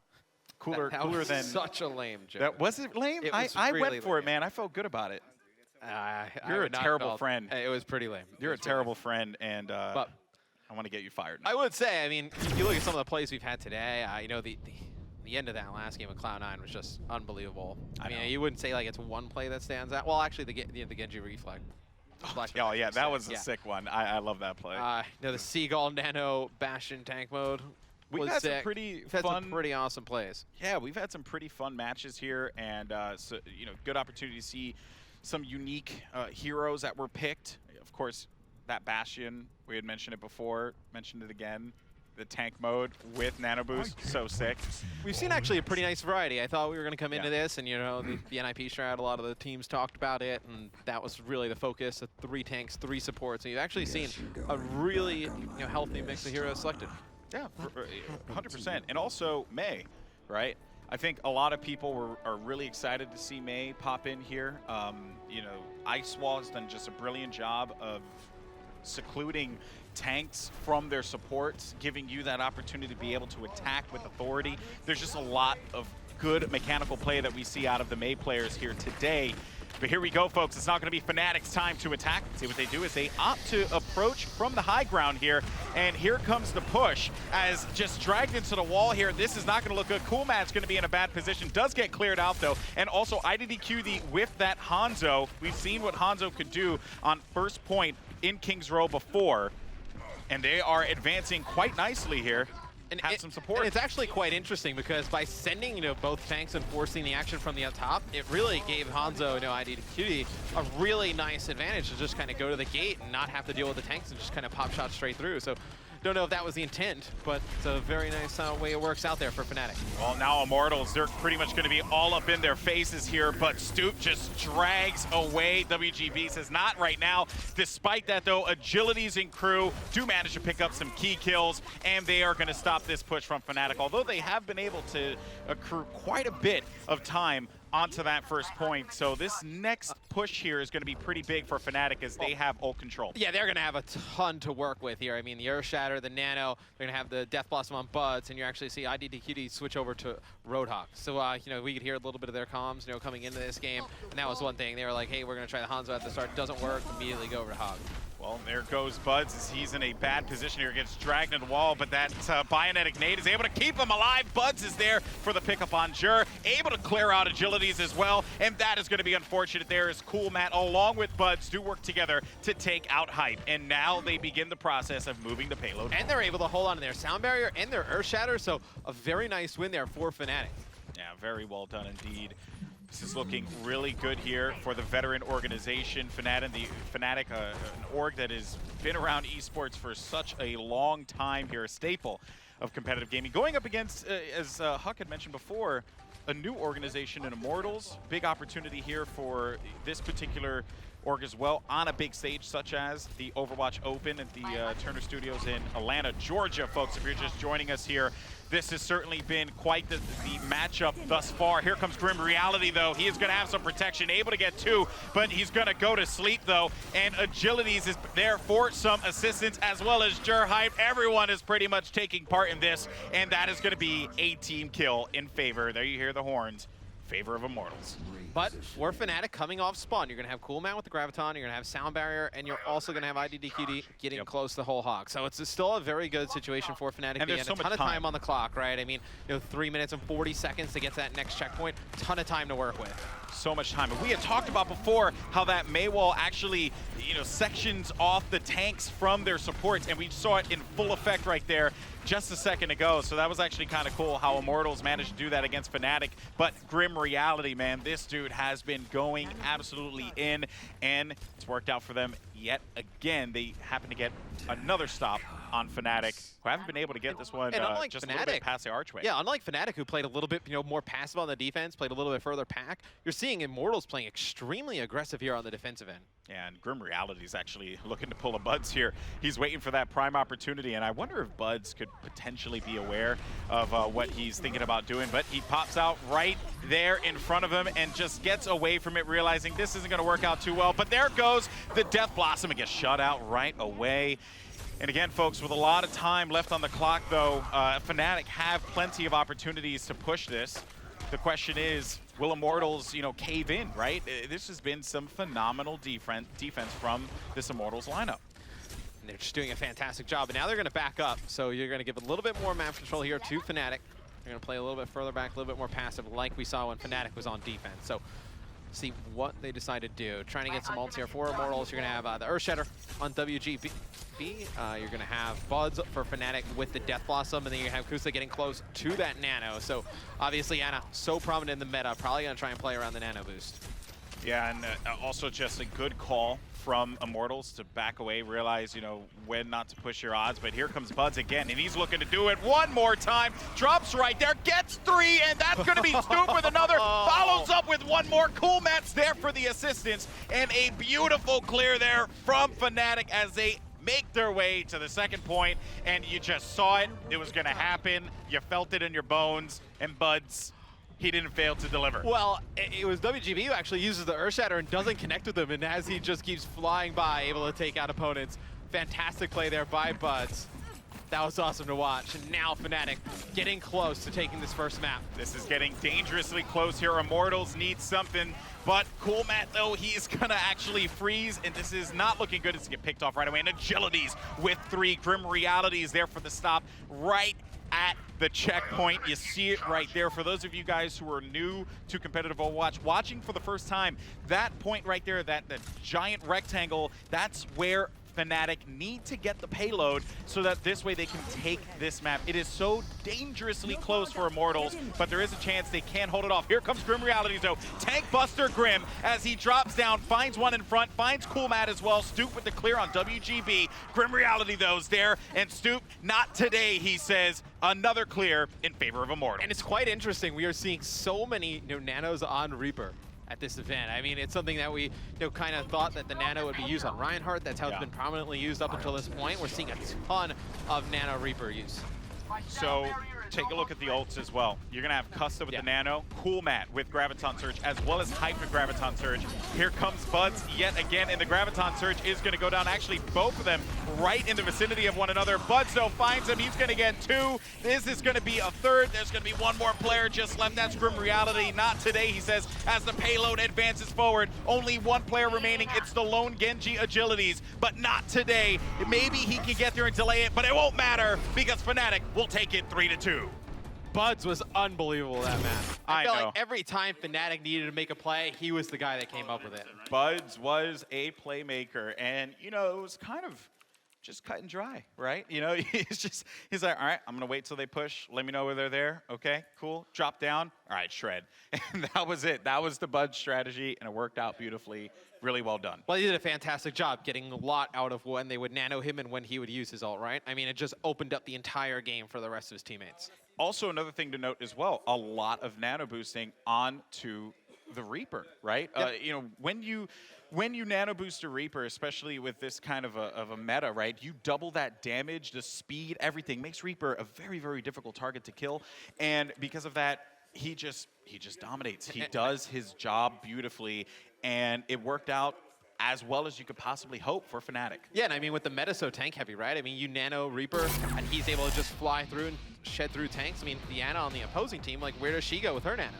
Cooler That was than such a lame joke. that. Was it lame? It was I really went for it, lame. man. I felt good about it. I You're a would not terrible felt- friend. It was pretty lame. You're a terrible friend, and But I want to get you fired now. I would say, I mean, if you look at some of the plays we've had today, you know, the end of that last game of Cloud9 was just unbelievable. I mean, you wouldn't say like it's one play that stands out. Well, actually, the Genji reflex. Oh yeah, that was a sick one. I love that play. You know, the Seagull Nano Bastion tank mode. We've was had some sick. pretty We've had fun, some pretty awesome plays. Yeah, we've had some pretty fun matches here, and so you know, good opportunity to see some unique heroes that were picked. Of course, that Bastion, we had mentioned it before, mentioned it again. The tank mode with Nano Boost, so sick. We've seen actually a pretty nice variety. I thought we were going to come into this, and you know, the NIP strat, a lot of the teams talked about it, and that was really the focus. The 3 tanks, 3 supports. So you've actually seen a really healthy mix of heroes selected. Yeah, 100%. And also May, right? I think a lot of people are really excited to see May pop in here. You know, Ice Wall has done just a brilliant job of secluding tanks from their supports, giving you that opportunity to be able to attack with authority. There's just a lot of good mechanical play that we see out of the May players here today. But here we go, folks. It's not going to be Fnatic's time to attack. See what they do is they opt to approach from the high ground here. And here comes the push as just dragged into the wall here. This is not going to look good. Coolmat's going to be in a bad position. Does get cleared out, though. And also, IDDQ the whiff that Hanzo. We've seen what Hanzo could do on first point in King's Row before. And they are advancing quite nicely here. And have some support. And it's actually quite interesting because by sending, you know, both tanks and forcing the action from the up top, it really gave Hanzo, you know, IDDQ a really nice advantage to just kind of go to the gate and not have to deal with the tanks and just kind of pop shots straight through. So don't know if that was the intent, but it's a very nice way it works out there for Fnatic. Well, now Immortals, they're pretty much going to be all up in their faces here, but Stoop just drags away. WGB says not right now. Despite that, though, Agilities and crew do manage to pick up some key kills, and they are going to stop this push from Fnatic, although they have been able to accrue quite a bit of time onto that first point. So this next push here is going to be pretty big for Fnatic as they have ult control. Yeah, they're going to have a ton to work with here. I mean, the Earth Shatter, the Nano, they're going to have the Death Blossom on Buds, and you actually see IDDQ switch over to Roadhog. So, you know, we could hear a little bit of their comms, you know, coming into this game. And that was one thing. They were like, hey, we're going to try the Hanzo at the start. Doesn't work. Immediately go over to Hog. Well, there goes Buds as he's in a bad position here, gets dragged into the wall, but that Bionetic nade is able to keep him alive. Buds is there for the pickup on Jur, able to clear out Agilities as well, and that is going to be unfortunate there as Coolmat, along with Buds, do work together to take out Hype, and now they begin the process of moving the payload. And they're able to hold on to their Sound Barrier and their Earth Shatter, so a very nice win there for Fnatic. Yeah, very well done indeed. This is looking really good here for the veteran organization, Fnatic, an org that has been around esports for such a long time here, a staple of competitive gaming. Going up against, as Huck had mentioned before, a new organization in Immortals. Big opportunity here for this particular org as well on a big stage such as the Overwatch Open at the Turner Studios in Atlanta, Georgia. Folks, if you're just joining us here, this has certainly been quite the matchup thus far. Here comes Grim Reality, though. He is going to have some protection, able to get 2, but he's going to go to sleep, though. And Agilities is there for some assistance, as well as Jur Hype. Everyone is pretty much taking part in this, and that is going to be a team kill in favor. There you hear the horns. Favor of Immortals. But for Fnatic coming off spawn, you're going to have Coolmat with the Graviton, you're going to have Sound Barrier, and you're also going to have IDDQD getting close to the whole Hog. So it's still a very good situation for Fnatic. And there's so a ton much of time on the clock, right? I mean, you know, 3 minutes and 40 seconds to get to that next checkpoint. Ton of time to work with. So much time. And we had talked about before how that Maywall actually, you know, sections off the tanks from their supports, and we saw it in full effect right there just a second ago. So that was actually kind of cool how Immortals managed to do that against Fnatic. But Grim Reality, man, this dude has been going absolutely in, and it's worked out for them yet again. They happen to get another stop on Fnatic, who haven't been able to get this one just a little bit past the archway. Yeah, unlike Fnatic, who played a little bit, you know, more passive on the defense, played a little bit further back, you're seeing Immortals playing extremely aggressive here on the defensive end. Yeah, and Grim Reality is actually looking to pull a Buds here. He's waiting for that prime opportunity, and I wonder if Buds could potentially be aware of what he's thinking about doing, but he pops out right there in front of him and just gets away from it, realizing this isn't going to work out too well. But there goes the Death Blossom and gets shut out right away. And again, folks, with a lot of time left on the clock, though, Fnatic have plenty of opportunities to push this. The question is, will Immortals, cave in, right? This has been some phenomenal defense from this Immortals lineup. And they're just doing a fantastic job. And now they're going to back up. So you're going to give a little bit more map control here to Fnatic. They're going to play a little bit further back, a little bit more passive, like we saw when Fnatic was on defense. So see what they decide to do. Trying to get some ults here for Immortals. You're going to have the Earthshatter on WGB. You're going to have Buds for Fnatic with the Death Blossom, and then you have Kusa getting close to that Nano. So obviously Ana, so prominent in the meta, probably going to try and play around the Nano boost. Yeah, and also just a good call from Immortals to back away, realize, when not to push your odds. But here comes Buds again, and he's looking to do it one more time. Drops right there, gets 3, and that's going to be Stoop with another. Follows up with one more. Cool Matt's there for the assistance, and a beautiful clear there from Fnatic as they make their way to the second point, and you just saw it. It was going to happen. You felt it in your bones, and Buds, he didn't fail to deliver. Well, it was WGB who actually uses the Earthshatter and doesn't connect with them, and as he just keeps flying by, able to take out opponents. Fantastic play there by Buds. That was awesome to watch. And now Fnatic getting close to taking this first map. This is getting dangerously close here. Immortals need something, but Cool Matt, though, he's gonna actually freeze, and this is not looking good. It's to get picked off right away. And Agilities with 3. Grim Realities there for the stop right at the checkpoint. You see it right there. For those of you guys who are new to competitive Overwatch, watching for the first time, that point right there, that giant rectangle, that's where Fnatic need to get the payload so that this way they can take this map. It is so dangerously close for Immortals, but there is a chance they can hold it off. Here comes Grim Realities, though. Tank Buster Grim as he drops down, finds one in front, finds Cool Matt as well. Stoop with the clear on WGB. Grim Reality, though, is there, and Stoop, not today, he says. Another clear in favor of Immortals. And it's quite interesting. We are seeing so many nanos on Reaper at this event. I mean, it's something that we kind of thought that the Nano would be used on Reinhardt. That's how it's been prominently used up until this point. We're seeing a ton of Nano Reaper use. So take a look at the ults as well. You're gonna have Custa with the Nano, Cool Matt with Graviton Surge, as well as Hype with Graviton Surge. Here comes Buds yet again, and the Graviton Surge is gonna go down. Actually, both of them right in the vicinity of one another. Buds, though, finds him. He's gonna get 2. This is gonna be a 3rd. There's gonna be one more player just left. That's Grim Reality. Not today, he says, as the payload advances forward. Only one player remaining. It's the lone Genji Agilities, but not today. Maybe he can get there and delay it, but it won't matter because Fnatic will take it 3-2. Buds was unbelievable that map. I felt know. like every time Fnatic needed to make a play, he was the guy that came up with it. Buds was a playmaker, and it was kind of just cut and dry, right? He's like, all right, I'm gonna wait till they push. Let me know where they're there. Okay, cool. Drop down. All right, shred. And that was it. That was the Buds strategy, and it worked out beautifully. Really well done. Well, he did a fantastic job getting a lot out of when they would nano him and when he would use his ult, right? I mean, it just opened up the entire game for the rest of his teammates. Also, another thing to note as well, a lot of nano boosting onto the Reaper, right? Yep. When you nano boost a Reaper, especially with this kind of a meta, right? You double that damage, the speed, everything makes Reaper a very, very difficult target to kill. And because of that, he just dominates. He does his job beautifully, and it worked out as well as you could possibly hope for Fnatic. Yeah, and I mean, with the meta so tank heavy, right? I mean, you nano Reaper, and he's able to just fly through and shed through tanks. I mean, Diana on the opposing team, like, where does she go with her nano?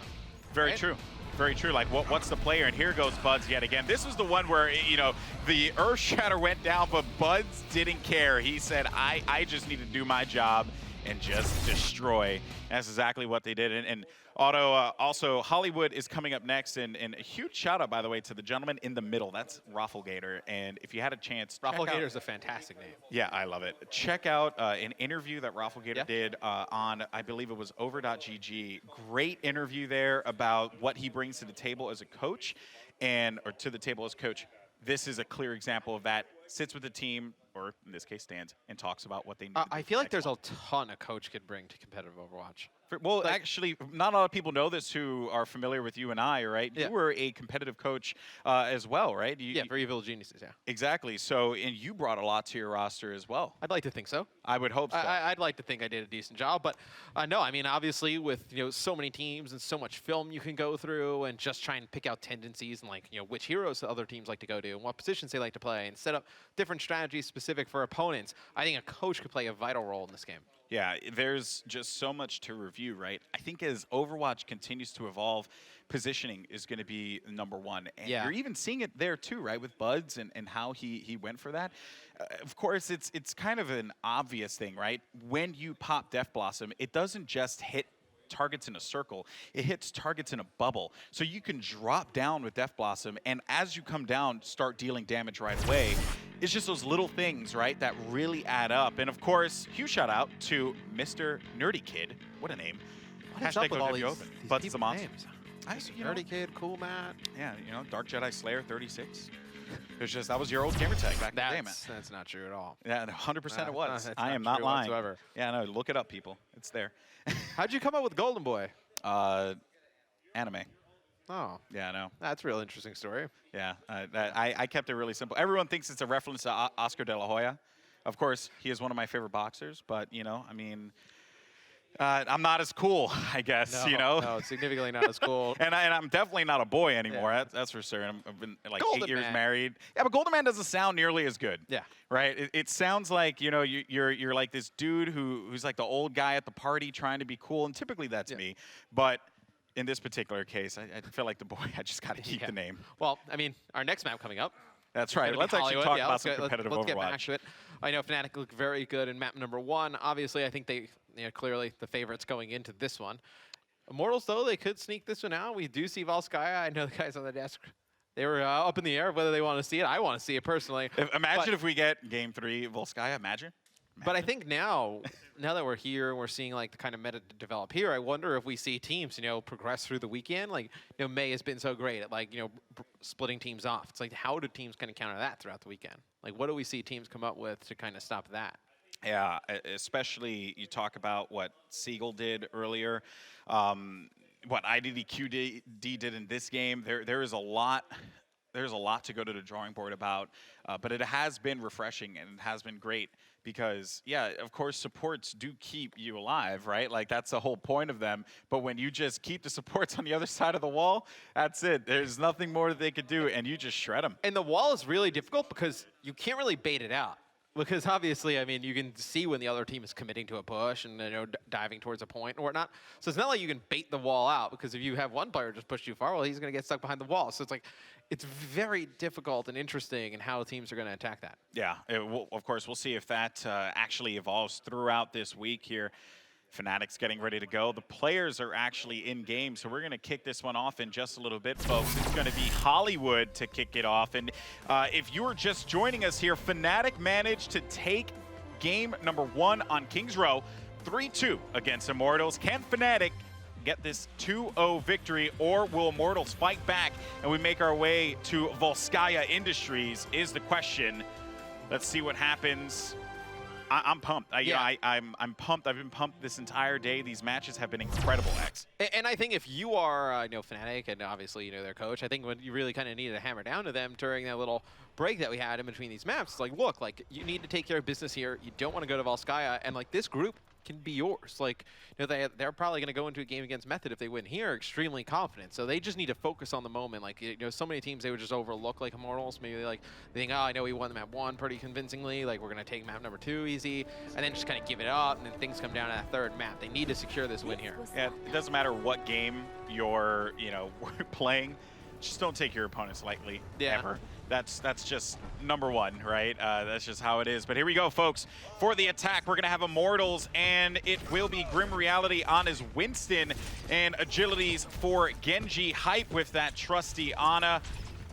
Very true. Very true. Like, what's the player? And here goes Buds yet again. This was the one where, the Earthshatter went down, but Buds didn't care. He said, I just need to do my job and just destroy. And that's exactly what they did. And also, Hollywood is coming up next. And a huge shout out, by the way, to the gentleman in the middle. That's Rafflegator. And if you had a chance, Rafflegator is a fantastic name. Yeah, I love it. Check out an interview that Rafflegator did on, I believe it was over.gg. Great interview there about what he brings to the table as a coach, or to the table as coach. This is a clear example of that. Sits with the team, or in this case stands, and talks about what they need to do I feel like there's a ton a coach could bring to competitive Overwatch. Well, actually, not a lot of people know this who are familiar with you and I, right? Yeah. You were a competitive coach as well, right? For Evil Geniuses, yeah. Exactly. So, and you brought a lot to your roster as well. I'd like to think so. I would hope so. I'd like to think I did a decent job, but no, I mean, obviously with, so many teams and so much film you can go through and just try and pick out tendencies and like, which heroes the other teams like to go to and what positions they like to play and set up different strategies specific for opponents. I think a coach could play a vital role in this game. Yeah, there's just so much to review, right? I think as Overwatch continues to evolve, positioning is going to be number one. And you're even seeing it there too, right? With Buds and how he went for that. Of course, it's kind of an obvious thing, right? When you pop Death Blossom, it doesn't just hit targets in a circle, it hits targets in a bubble. So you can drop down with Death Blossom, and as you come down, start dealing damage right away. It's just those little things, right, that really add up. And of course, huge shout out to Mr. Nerdy Kid. What a name. What is up with all these Open. But it's a monster. Names? Nerdy Kid, Cool Matt. Yeah, Dark Jedi Slayer 36. It's just, that was your old gamer tag back in the day, man. That's not true at all. Yeah, 100% it was. That's I am not not true lying. whatsoever. Yeah, no, look it up, people. It's there. How'd you come up with Goldenboy? Anime. Oh. Yeah, I know. That's a real interesting story. Yeah, I kept it really simple. Everyone thinks it's a reference to Oscar de la Hoya. Of course, he is one of my favorite boxers, but, I mean, I'm not as cool, I guess, No, significantly not as cool. and I'm definitely not a boy anymore, that's for sure. I've been like Golden 8 years Man. married. Yeah, but Golden Man doesn't sound nearly as good. Yeah. Right? It sounds like, you're like this dude who's like the old guy at the party trying to be cool, and typically that's me. But in this particular case, I feel like the boy, I just got to keep the name. Well, I mean, our next map coming up. That's right. Let's actually talk about some competitive let's Overwatch. Get back to it. I know Fnatic looked very good in map number 1. Obviously, I think they, clearly the favorites going into this one. Immortals, though, they could sneak this one out. We do see Volskaya. I know the guys on the desk, they were up in the air whether they want to see it. I want to see it personally. Imagine if we get Game 3 Volskaya. Imagine. But I think now that we're here and we're seeing like the kind of meta develop here, I wonder if we see teams, progress through the weekend. Like, May has been so great at splitting teams off. It's like, how do teams kind of counter that throughout the weekend? Like, what do we see teams come up with to kind of stop that? Yeah, especially you talk about what Seagull did earlier, what IDDQD did in this game. There is a lot. There's a lot to go to the drawing board about, but it has been refreshing and it has been great because, yeah, of course, supports do keep you alive, right? Like, that's the whole point of them. But when you just keep the supports on the other side of the wall, that's it. There's nothing more that they could do, and you just shred them. And the wall is really difficult because you can't really bait it out. Because obviously, I mean, you can see when the other team is committing to a push and diving towards a point or whatnot. So it's not like you can bait the wall out because if you have one player just push too far, well, he's going to get stuck behind the wall. So it's like, it's very difficult and interesting in how teams are going to attack that. Yeah, of course, we'll see if that actually evolves throughout this week here. Fnatic's getting ready to go. The players are actually in game, so we're going to kick this one off in just a little bit, folks. It's going to be Hollywood to kick it off. And if you are just joining us here, Fnatic managed to take game number 1 on Kings Row, 3-2 against Immortals. Can Fnatic get this 2-0 victory, or will Immortals fight back and we make our way to Volskaya Industries is the question. Let's see what happens. I'm pumped. I'm pumped. I've been pumped this entire day. These matches have been incredible, X. And I think if you are, Fnatic and obviously, their coach, I think when you really kind of needed to hammer down to them during that little break that we had in between these maps, it's like, look, like, you need to take care of business here. You don't want to go to Volskaya, and like, this group can be yours. Like, they're probably going to go into a game against Method if they win here extremely confident. So they just need to focus on the moment. Like, so many teams, they would just overlook like Immortals. Maybe they think, oh, I know we won the map 1 pretty convincingly. Like, we're going to take map number 2 easy, and then just kind of give it up, and then things come down to that third map. They need to secure this win here. Yeah, it doesn't matter what game you're, playing. Just don't take your opponents lightly, ever. That's just number 1, right? That's just how it is. But here we go, folks. For the attack, we're going to have Immortals, and it will be Grim Reality on his Winston, and Agilities for Genji. Hype with that trusty Ana.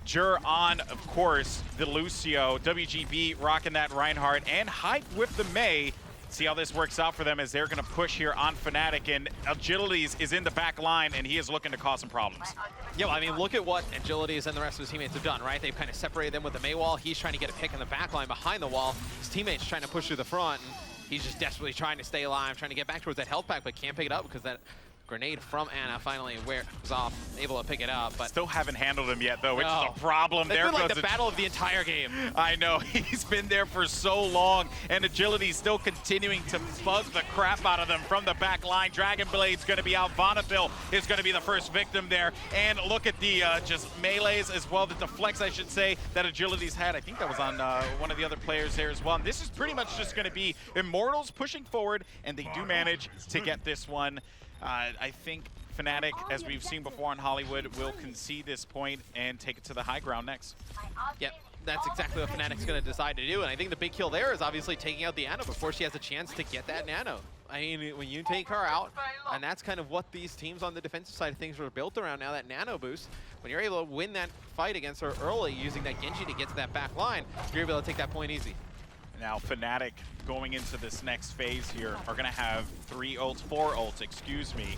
Jur on, of course, the Lucio. WGB rocking that Reinhardt, and Hype with the Mei. See how this works out for them as they're going to push here on Fnatic, and Agilities is in the back line, and he is looking to cause some problems. Yeah, well, I mean, look at what Agilities and the rest of his teammates have done, right? They've kind of separated them with the Mei wall. He's trying to get a pick in the back line behind the wall. His teammates trying to push through the front. And he's just desperately trying to stay alive, trying to get back towards that health pack, but can't pick it up because that grenade from Ana finally was off, able to pick it up. But still haven't handled him yet, though, which is a problem. It's been like the battle of the entire game. I know, he's been there for so long, and Agility's still continuing to bug the crap out of them from the back line. Dragonblade's going to be out. Vonapil is going to be the first victim there. And look at the just melees as well, the deflects, I should say, that Agility's had. I think that was on one of the other players there as well. And this is pretty much just going to be Immortals pushing forward, and they do manage to get this one. I think Fnatic, as we've seen before in Hollywood, will concede this point and take it to the high ground next. Yep, that's exactly what Fnatic's going to decide to do. And I think the big kill there is obviously taking out the Nano before she has a chance to get that Nano. I mean, when you take her out, and that's kind of what these teams on the defensive side of things were built around now, that Nano boost. When you're able to win that fight against her early using that Genji to get to that back line, you're able to take that point easy. Now Fnatic, going into this next phase here, are going to have 4 ults, excuse me.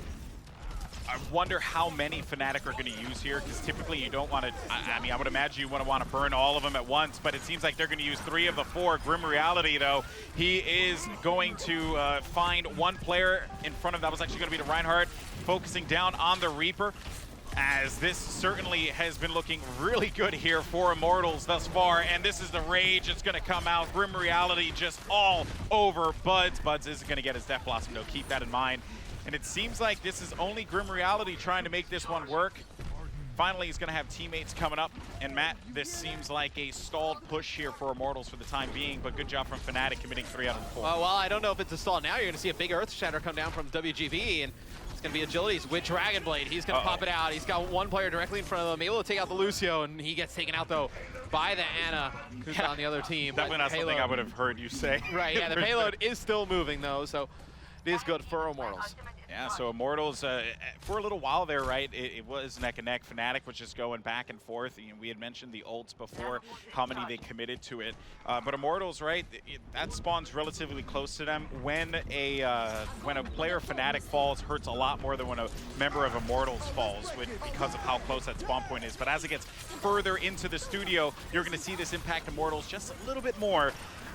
I wonder how many Fnatic are going to use here, because typically you don't want to, I mean, I would imagine you want to burn all of them at once, but it seems like they're going to use 3 of the 4. Grim Reality, though, he is going to find one player in front of, that was actually going to be the Reinhardt, focusing down on the Reaper, as this certainly has been looking really good here for Immortals thus far, and this is the rage that's going to come out. Grim Reality just all over Buds. Buds isn't going to get his Death Blossom, though. Keep that in mind. And it seems like this is only Grim Reality trying to make this one work. Finally, he's going to have teammates coming up. And Matt, this seems like a stalled push here for Immortals for the time being, but good job from Fnatic committing 3 out of 4. Well, I don't know if it's a stall now. You're going to see a big Earth Shatter come down from WGV, and it's going to be Agilities with Dragonblade. He's going to pop it out. He's got one player directly in front of him, able to take out the Lucio, and he gets taken out, though, by the Ana, who's on the other team. Definitely not something I would have heard you say. Right, yeah, the payload is still moving, though, so it is good for Immortals. Yeah, so Immortals, for a little while there, right, it was neck and neck. Fnatic was just going back and forth. You know, we had mentioned the ults before, how many they committed to it. But Immortals, right, that spawns relatively close to them. When a player Fnatic falls, hurts a lot more than when a member of Immortals falls because of how close that spawn point is. But as it gets further into the studio, you're going to see this impact Immortals just a little bit more.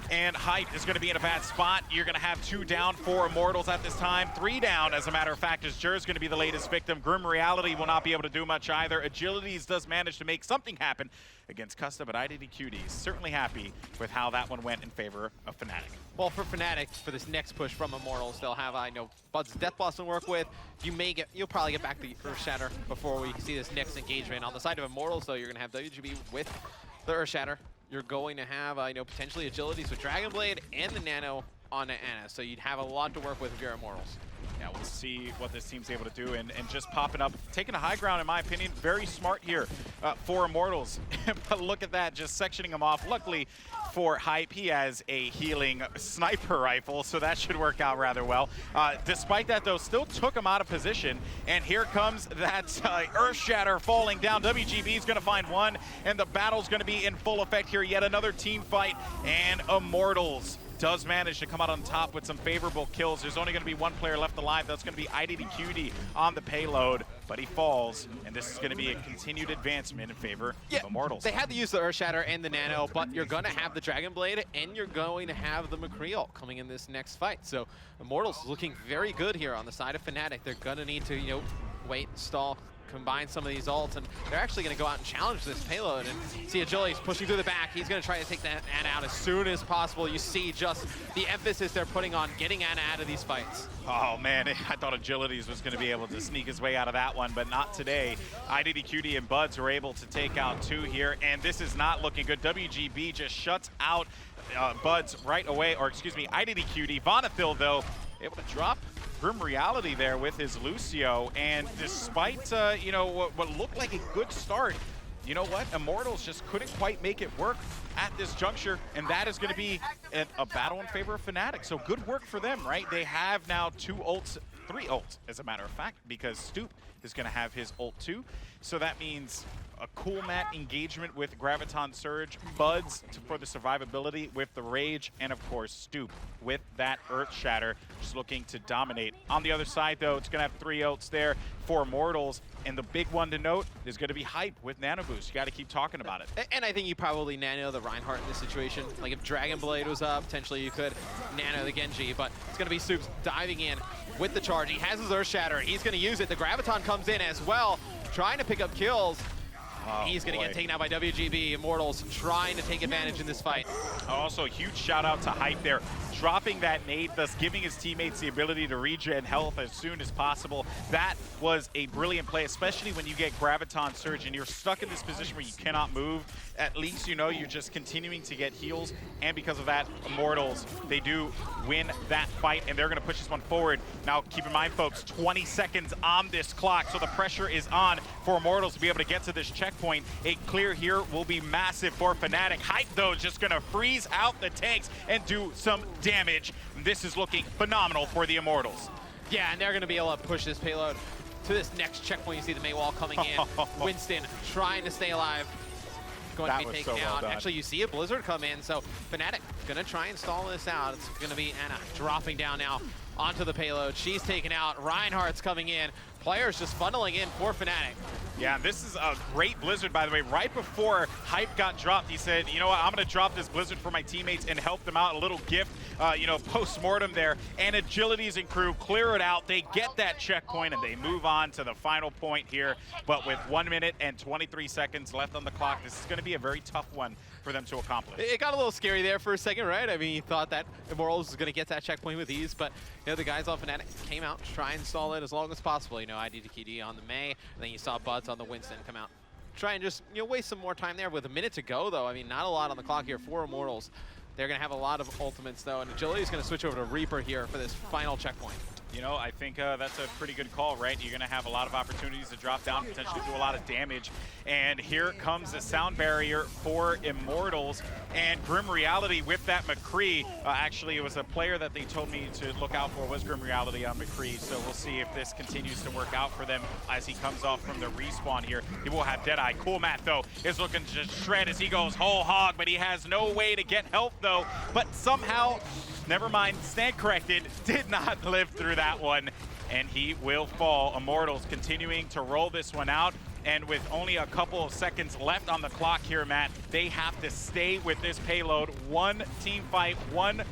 And Hype is going to be in a bad spot. You're going to have 2 down for Immortals at this time. 3 down, as a matter of fact, as Jer's going to be the latest victim. Grim Reality will not be able to do much either. Agilities does manage to make something happen against Custa, but IDDQD is certainly happy with how that one went in favor of Fnatic. Well, for Fnatic, for this next push from Immortals, they'll have, I know, Bud's Death Blossom to work with. You'll probably get back the Earth Shatter before we see this next engagement. On the side of Immortals, though, you're going to have WGB with the Earth Shatter. You're going to have, potentially Agilities with Dragonblade and the Nano on the Ana. So you'd have a lot to work with if you're Immortals. Yeah, we'll see what this team's able to do, and just popping up, taking a high ground, in my opinion. Very smart here for Immortals. But look at that, just sectioning them off. Luckily for Hype, he has a healing sniper rifle, so that should work out rather well. Despite that, though, still took him out of position, and here comes that Earth Shatter falling down. WGB is going to find one, and the battle's going to be in full effect here. Yet another team fight, and Immortals does manage to come out on top with some favorable kills. There's only going to be one player left alive. That's going to be IDDQD on the payload, but he falls, and this is going to be a continued advancement in favor of Immortals. They had to use the Earth Shatter and the Nano, but you're going to have the Dragonblade, and you're going to have the McCree ult coming in this next fight. So Immortals looking very good here on the side of Fnatic. They're going to need to, wait, stall, combine some of these ults, and they're actually going to go out and challenge this payload. And see Agility's pushing through the back. He's going to try to take that Ana out as soon as possible. You see just the emphasis they're putting on getting Ana out of these fights. Oh man, I thought Agilities was going to be able to sneak his way out of that one, but not today. IDDQD and Buds were able to take out 2 here, and this is not looking good. WGB just shuts out Buds right away, or excuse me, IDDQD. Vonapil, though, able to drop Grim Reality there with his Lucio, and despite what looked like a good start, you know what? Immortals just couldn't quite make it work at this juncture, and that is going to be a battle in favor of Fnatic. So good work for them, right? They have now 3 ults, as a matter of fact, because Stoop is going to have his ult too. So that means a cool mat engagement with Graviton Surge, Buds for the survivability with the Rage, and of course Stoop with that Earth Shatter, just looking to dominate. On the other side, though, it's going to have 3 ults there. for Immortals. And the big one to note is going to be Hype with Nano Boost. You got to keep talking about it. And I think you probably nano the Reinhardt in this situation. Like if Dragon Blade was up, potentially you could nano the Genji, but it's going to be Soups diving in with the charge. He has his Earth Shatter. He's going to use it. The Graviton comes in as well, trying to pick up kills. Oh, he's going to get taken out by WGB. Immortals trying to take advantage in this fight. Also, a huge shout out to Hype there, dropping that nade, thus giving his teammates the ability to regen health as soon as possible. That was a brilliant play, especially when you get Graviton Surge and you're stuck in this position where you cannot move. At least you know you're just continuing to get heals, and because of that, Immortals, they do win that fight, and they're going to push this one forward. Now, keep in mind, folks, 20 seconds on this clock, so the pressure is on for Immortals to be able to get to this checkpoint. A clear here will be massive for Fnatic. Hype, though, is just going to freeze out the tanks and do some damage. This is looking phenomenal for the Immortals. Yeah, and they're going to be able to push this payload to this next checkpoint. You see the Maywall coming in. Winston trying to stay alive. Going to be taken out. Actually, you see a Blizzard come in, so Fnatic going to try and stall this out. It's going to be Anna dropping down now onto the payload. She's taken out. Reinhardt's coming in. Players just funneling in for Fnatic. Yeah, this is a great Blizzard, by the way. Right before Hype got dropped, he said, you know what, I'm going to drop this Blizzard for my teammates and help them out. A little gift, you know, post-mortem there. And Agilities and crew clear it out. They get that checkpoint, and they move on to the final point here. But with 1 minute and 23 seconds left on the clock, this is going to be a very tough one for them to accomplish. It got a little scary there for a second, right? I mean, you thought that Immortals was going to get that checkpoint with ease, but you know, the guys on Fnatic came out to try and stall it as long as possible. You know, ID to KD on the May, and then you saw Buds on the Winston come out. Try and just, you know, waste some more time there. With a minute to go, though, I mean, not a lot on the clock here for Immortals. They're going to have a lot of ultimates, though, and Agility is going to switch over to Reaper here for this final checkpoint. You know, I think that's a pretty good call, right? You're going to have a lot of opportunities to drop down, potentially do a lot of damage. And here comes the sound barrier for Immortals. And Grim Reality with that McCree. Actually, it was a player that they told me to look out for was Grim Reality on McCree. So we'll see if this continues to work out for them as he comes off from the respawn here. He will have Deadeye. Cool Matt, though, is looking to just shred as he goes whole hog, but he has no way to get help, though. But somehow, never mind, stand corrected, did not live through that one, and he will fall. Immortals continuing to roll this one out, and with only a couple of seconds left on the clock here, Matt, they have to stay with this payload. One team fight, one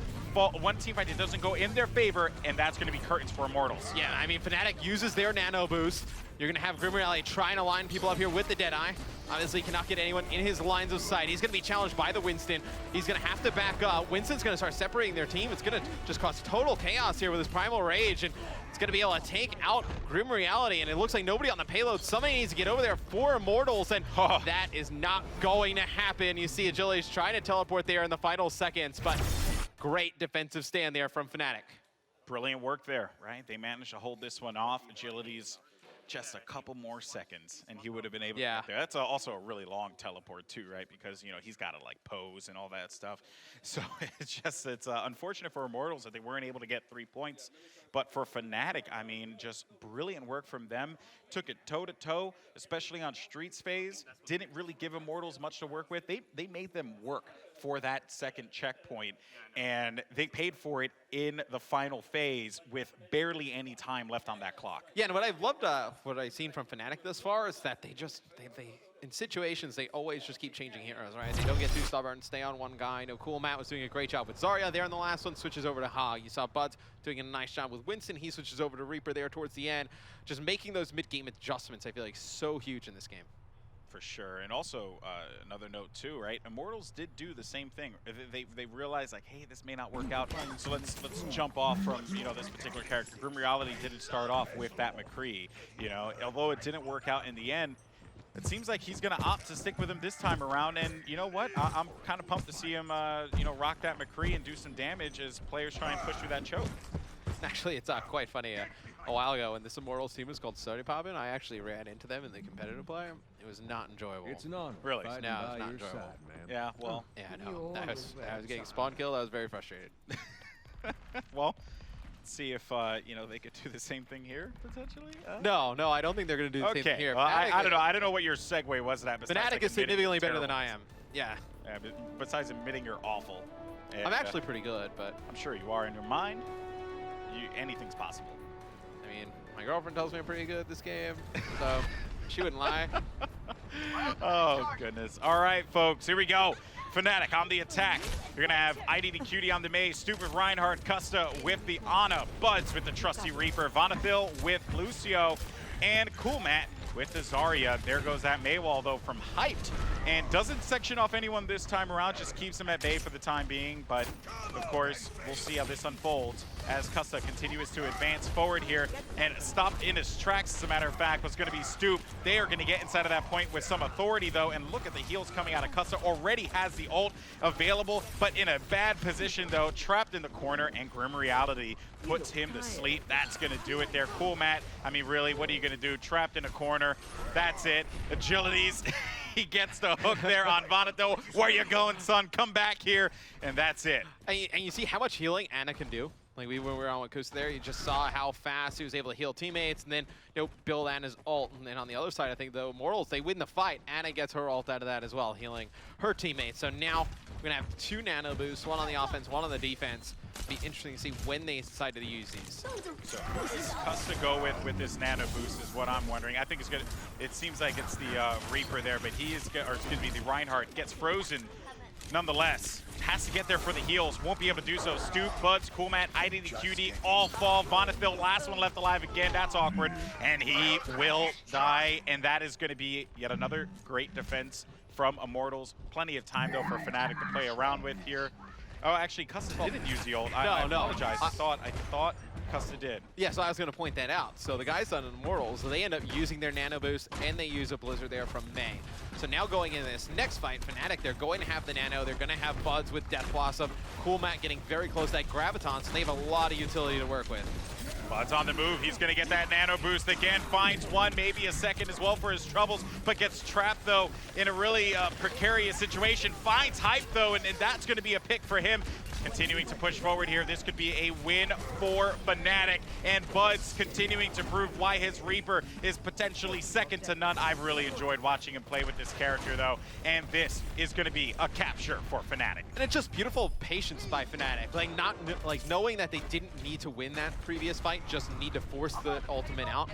team fight that doesn't go in their favor, and that's going to be curtains for Immortals. Yeah, I mean, Fnatic uses their nano boost. You're going to have Grim Reality trying to line people up here with the Deadeye. Obviously, cannot get anyone in his lines of sight. He's going to be challenged by the Winston. He's going to have to back up. Winston's going to start separating their team. It's going to just cause total chaos here with his Primal Rage, and it's going to be able to take out Grim Reality, and it looks like nobody on the payload. Somebody needs to get over there for Immortals, and that is not going to happen. You see Agility's trying to teleport there in the final seconds, but great defensive stand there from Fnatic. Brilliant work there, right? They managed to hold this one off. Agility's just a couple more seconds, and he would have been able to get there. That's also a really long teleport, too, right? Because, you know, he's got to, like, pose and all that stuff. So it's unfortunate for Immortals that they weren't able to get 3 points. But for Fnatic, I mean, just brilliant work from them. Took it toe-to-toe, especially on Streets phase. Didn't really give Immortals much to work with. They made them work for that second checkpoint, and they paid for it in the final phase with barely any time left on that clock. Yeah, and what I've loved, what I've seen from Fnatic thus far is that they in situations, they always just keep changing heroes, right? They don't get too stubborn, stay on one guy. I know Cool Matt was doing a great job with Zarya there in the last one, switches over to Hog. You saw Buds doing a nice job with Winston. He switches over to Reaper there towards the end. Just making those mid-game adjustments, I feel like, so huge in this game. For sure. And also, another note too, right? Immortals did do the same thing. They realized, like, hey, this may not work out, so let's jump off from, you know, this particular character. Grim Reality didn't start off with that McCree, you know, although it didn't work out in the end. It seems like he's going to opt to stick with him this time around, and you know what? I'm kind of pumped to see him, you know, rock that McCree and do some damage as players try and push through that choke. Actually, it's quite funny. A while ago, when this Immortals team was called Sody Poppin', I actually ran into them in the competitive play. It was not enjoyable. It's an honor. Really? No, it's not enjoyable. Side, man. Yeah, well. Yeah, no. I was getting spawn killed. I was very frustrated. Well, let's see if, you know, they could do the same thing here, potentially? No, I don't think they're going to do the same thing here. Well, I don't know. I don't know what your segue was to that. Fnatic is significantly better than I am. Yeah. But besides admitting you're awful. And, I'm actually pretty good, but I'm sure you are in your mind. Anything's possible. I mean, my My girlfriend tells me I'm pretty good at this game, so she wouldn't lie. Oh, goodness. All right, folks, here we go. Fnatic on the attack. You're going to have IDDQD on the Mei, Stoop with Reinhardt, Custa with the Ana, Buds with the trusty Reaper, Vonethil with Lucio, and Coolmat with the Zarya. There goes that Mei wall, though, from Hyped. And doesn't section off anyone this time around, just keeps him at bay for the time being. But, of course, we'll see how this unfolds as Custa continues to advance forward here and stopped in his tracks, as a matter of fact, was going to be Stoop. They are going to get inside of that point with some authority, though, and look at the heals coming out of Custa. Already has the ult available, but in a bad position, though, trapped in the corner, and Grim Reality puts him to sleep. That's going to do it there. Cool, Matt. I mean, really, what are you going to do? Trapped in a corner. That's it. Agilities. He gets the hook there on Vonethil. Where you going, son? Come back here. And that's it. And you see how much healing Ana can do? Like when we were on Auguste there, you just saw how fast he was able to heal teammates and then build Ana's ult. And then on the other side, I think the Immortals, they win the fight. Ana gets her ult out of that as well, healing her teammates. So now we're going to have 2 nano boosts, one on the offense, one on the defense. Be interesting to see when they decide to use these. So who does Custa go with this nano boost is what I'm wondering. I think it's good. It seems like it's the Reaper there, but he is, or excuse me, the Reinhardt gets frozen. Nonetheless, has to get there for the heals. Won't be able to do so. Stoop, Buds, Coolmat, IDDQD, all fall. Vonethil, last one left alive again. That's awkward. And he will die. And that is going to be yet another great defense from Immortals. Plenty of time, though, for Fnatic to play around with here. Oh, actually, Custa didn't use the ult. I apologize. I thought Custa did. Yeah, so I was going to point that out. So the guys on Immortals, they end up using their nano boost, and they use a Blizzard there from Mei. So now going into this next fight, Fnatic, they're going to have the nano. They're going to have Buds with Death Blossom. Coolmat getting very close to that Graviton, so they have a lot of utility to work with. Bud's on the move. He's going to get that nano boost again. Finds one, maybe a second as well for his troubles, but gets trapped, though, in a really precarious situation. Finds Hype, though, and that's going to be a pick for him. Continuing to push forward here. This could be a win for Fnatic, and Bud's continuing to prove why his Reaper is potentially second to none. I've really enjoyed watching him play with this character, though, and this is going to be a capture for Fnatic. And it's just beautiful patience by Fnatic. Like knowing that they didn't need to win that previous fight, just need to force the ultimate out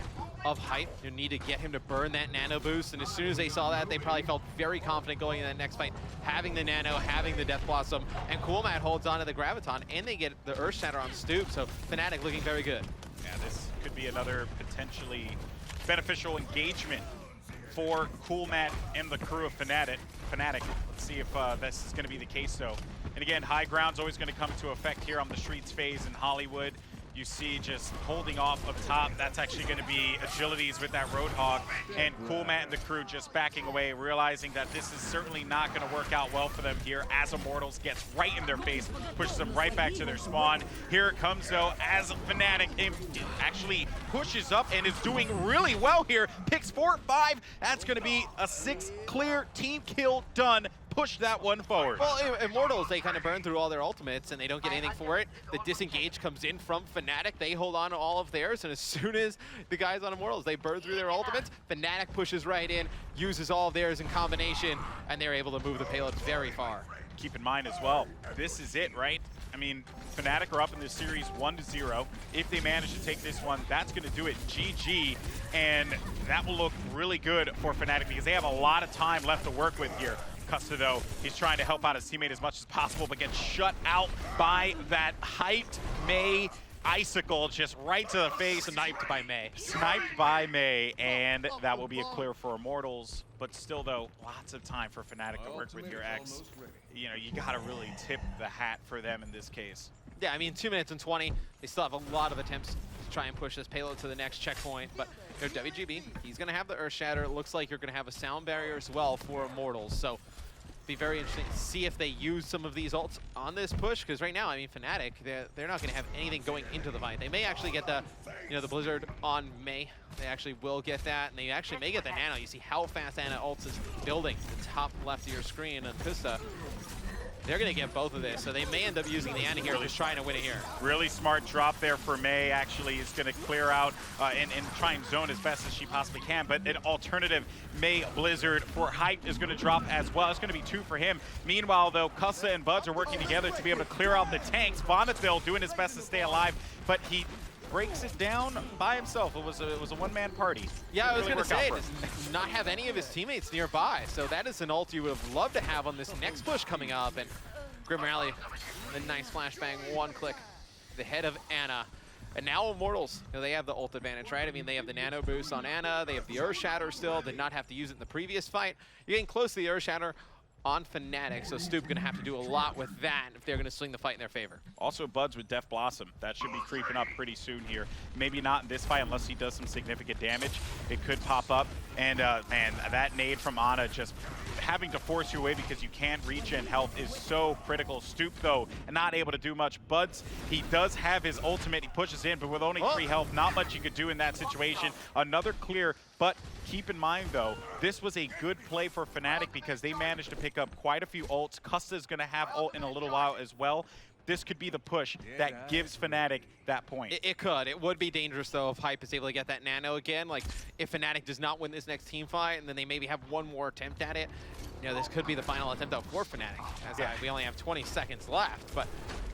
of Hype. You need to get him to burn that nano boost, and as soon as they saw that, they probably felt very confident going in that next fight, having the nano, having the Death Blossom, and Coolmat holds on to the Graviton, and they get the Earth Shatter on Stoop, so Fnatic looking very good. Yeah, this could be another potentially beneficial engagement for Coolmat and the crew of Fnatic. Let's see if this is going to be the case, though. And again, high ground's always going to come into effect here on the Streets phase in Hollywood. You see just holding off up top. That's actually going to be Agilities with that Roadhog. And Coolmat and the crew just backing away, realizing that this is certainly not going to work out well for them here as Immortals gets right in their face, pushes them right back to their spawn. Here it comes, though, as Fnatic actually pushes up and is doing really well here. Picks 4-5. That's going to be a 6 clear team kill done. Push that one forward. Well, Immortals, they kind of burn through all their ultimates and they don't get anything for it. The disengage comes in from Fnatic. They hold on to all of theirs, and as soon as the guys on Immortals, they burn through their ultimates, Fnatic pushes right in, uses all of theirs in combination, and they're able to move the payload very far. Keep in mind as well, this is it, right? I mean, Fnatic are up in this series 1-0. If they manage to take this one, that's going to do it. GG, and that will look really good for Fnatic because they have a lot of time left to work with here. Custa, though, he's trying to help out his teammate as much as possible, but gets shut out by that hyped Mei icicle just right to the face. Sniped by Mei. Sniped by Mei, and that will be a clear for Immortals. But still, though, lots of time for Fnatic to work with your X. You know, you got to really tip the hat for them in this case. Yeah, I mean, 2 minutes and 20. They still have a lot of attempts to try and push this payload to the next checkpoint, but they're WGB. He's going to have the Earth Shatter. It looks like you're going to have a sound barrier as well for Immortals. So be very interesting to see if they use some of these ults on this push, because right now, I mean, Fnatic, they're not going to have anything going into the fight. They may actually get the, the Blizzard on Mei. They actually will get that, and they actually may get the Nano. You see how fast Ana ults is building the top left of your screen, and Pista, they're going to get both of this, so they may end up using the Ana here, just trying to win it here. Really smart drop there for Mei. Actually, is going to clear out and try and zone as best as she possibly can, but an alternative Mei Blizzard for Hype is going to drop as well. It's going to be 2 for him. Meanwhile, though, Custa and Buds are working together to be able to clear out the tanks. Vonethil doing his best to stay alive, but he breaks it down by himself. It was a one-man party. Yeah, I was Really going to worked say, out for does him. not have any of his teammates nearby. So that is an ult you would have loved to have on this next push coming up. And Grim Rally, a nice flashbang, one click, the head of Ana. And now Immortals, they have the ult advantage, right? I mean, they have the nano boost on Ana, they have the Earth Shatter still, did not have to use it in the previous fight. You're getting close to the Earth Shatter on Fnatic, so Stoop gonna have to do a lot with that if they're gonna swing the fight in their favor. Also Buds with Death Blossom. That should be creeping up pretty soon here. Maybe not in this fight unless he does some significant damage. It could pop up. And that nade from Ana just having to force you away because you can't reach in health is so critical. Stoop, though, not able to do much. Buds, he does have his ultimate. He pushes in, but with only 3 health, not much you could do in that situation. Another clear, but keep in mind, though, this was a good play for Fnatic because they managed to pick up quite a few ults. Custa's going to have ult in a little while as well. This could be the push that gives Fnatic that point. It could. It would be dangerous, though, if Hype is able to get that nano again. Like, if Fnatic does not win this next team fight, and then they maybe have one more attempt at it, you know, this could be the final attempt out for Fnatic, as we only have 20 seconds left. But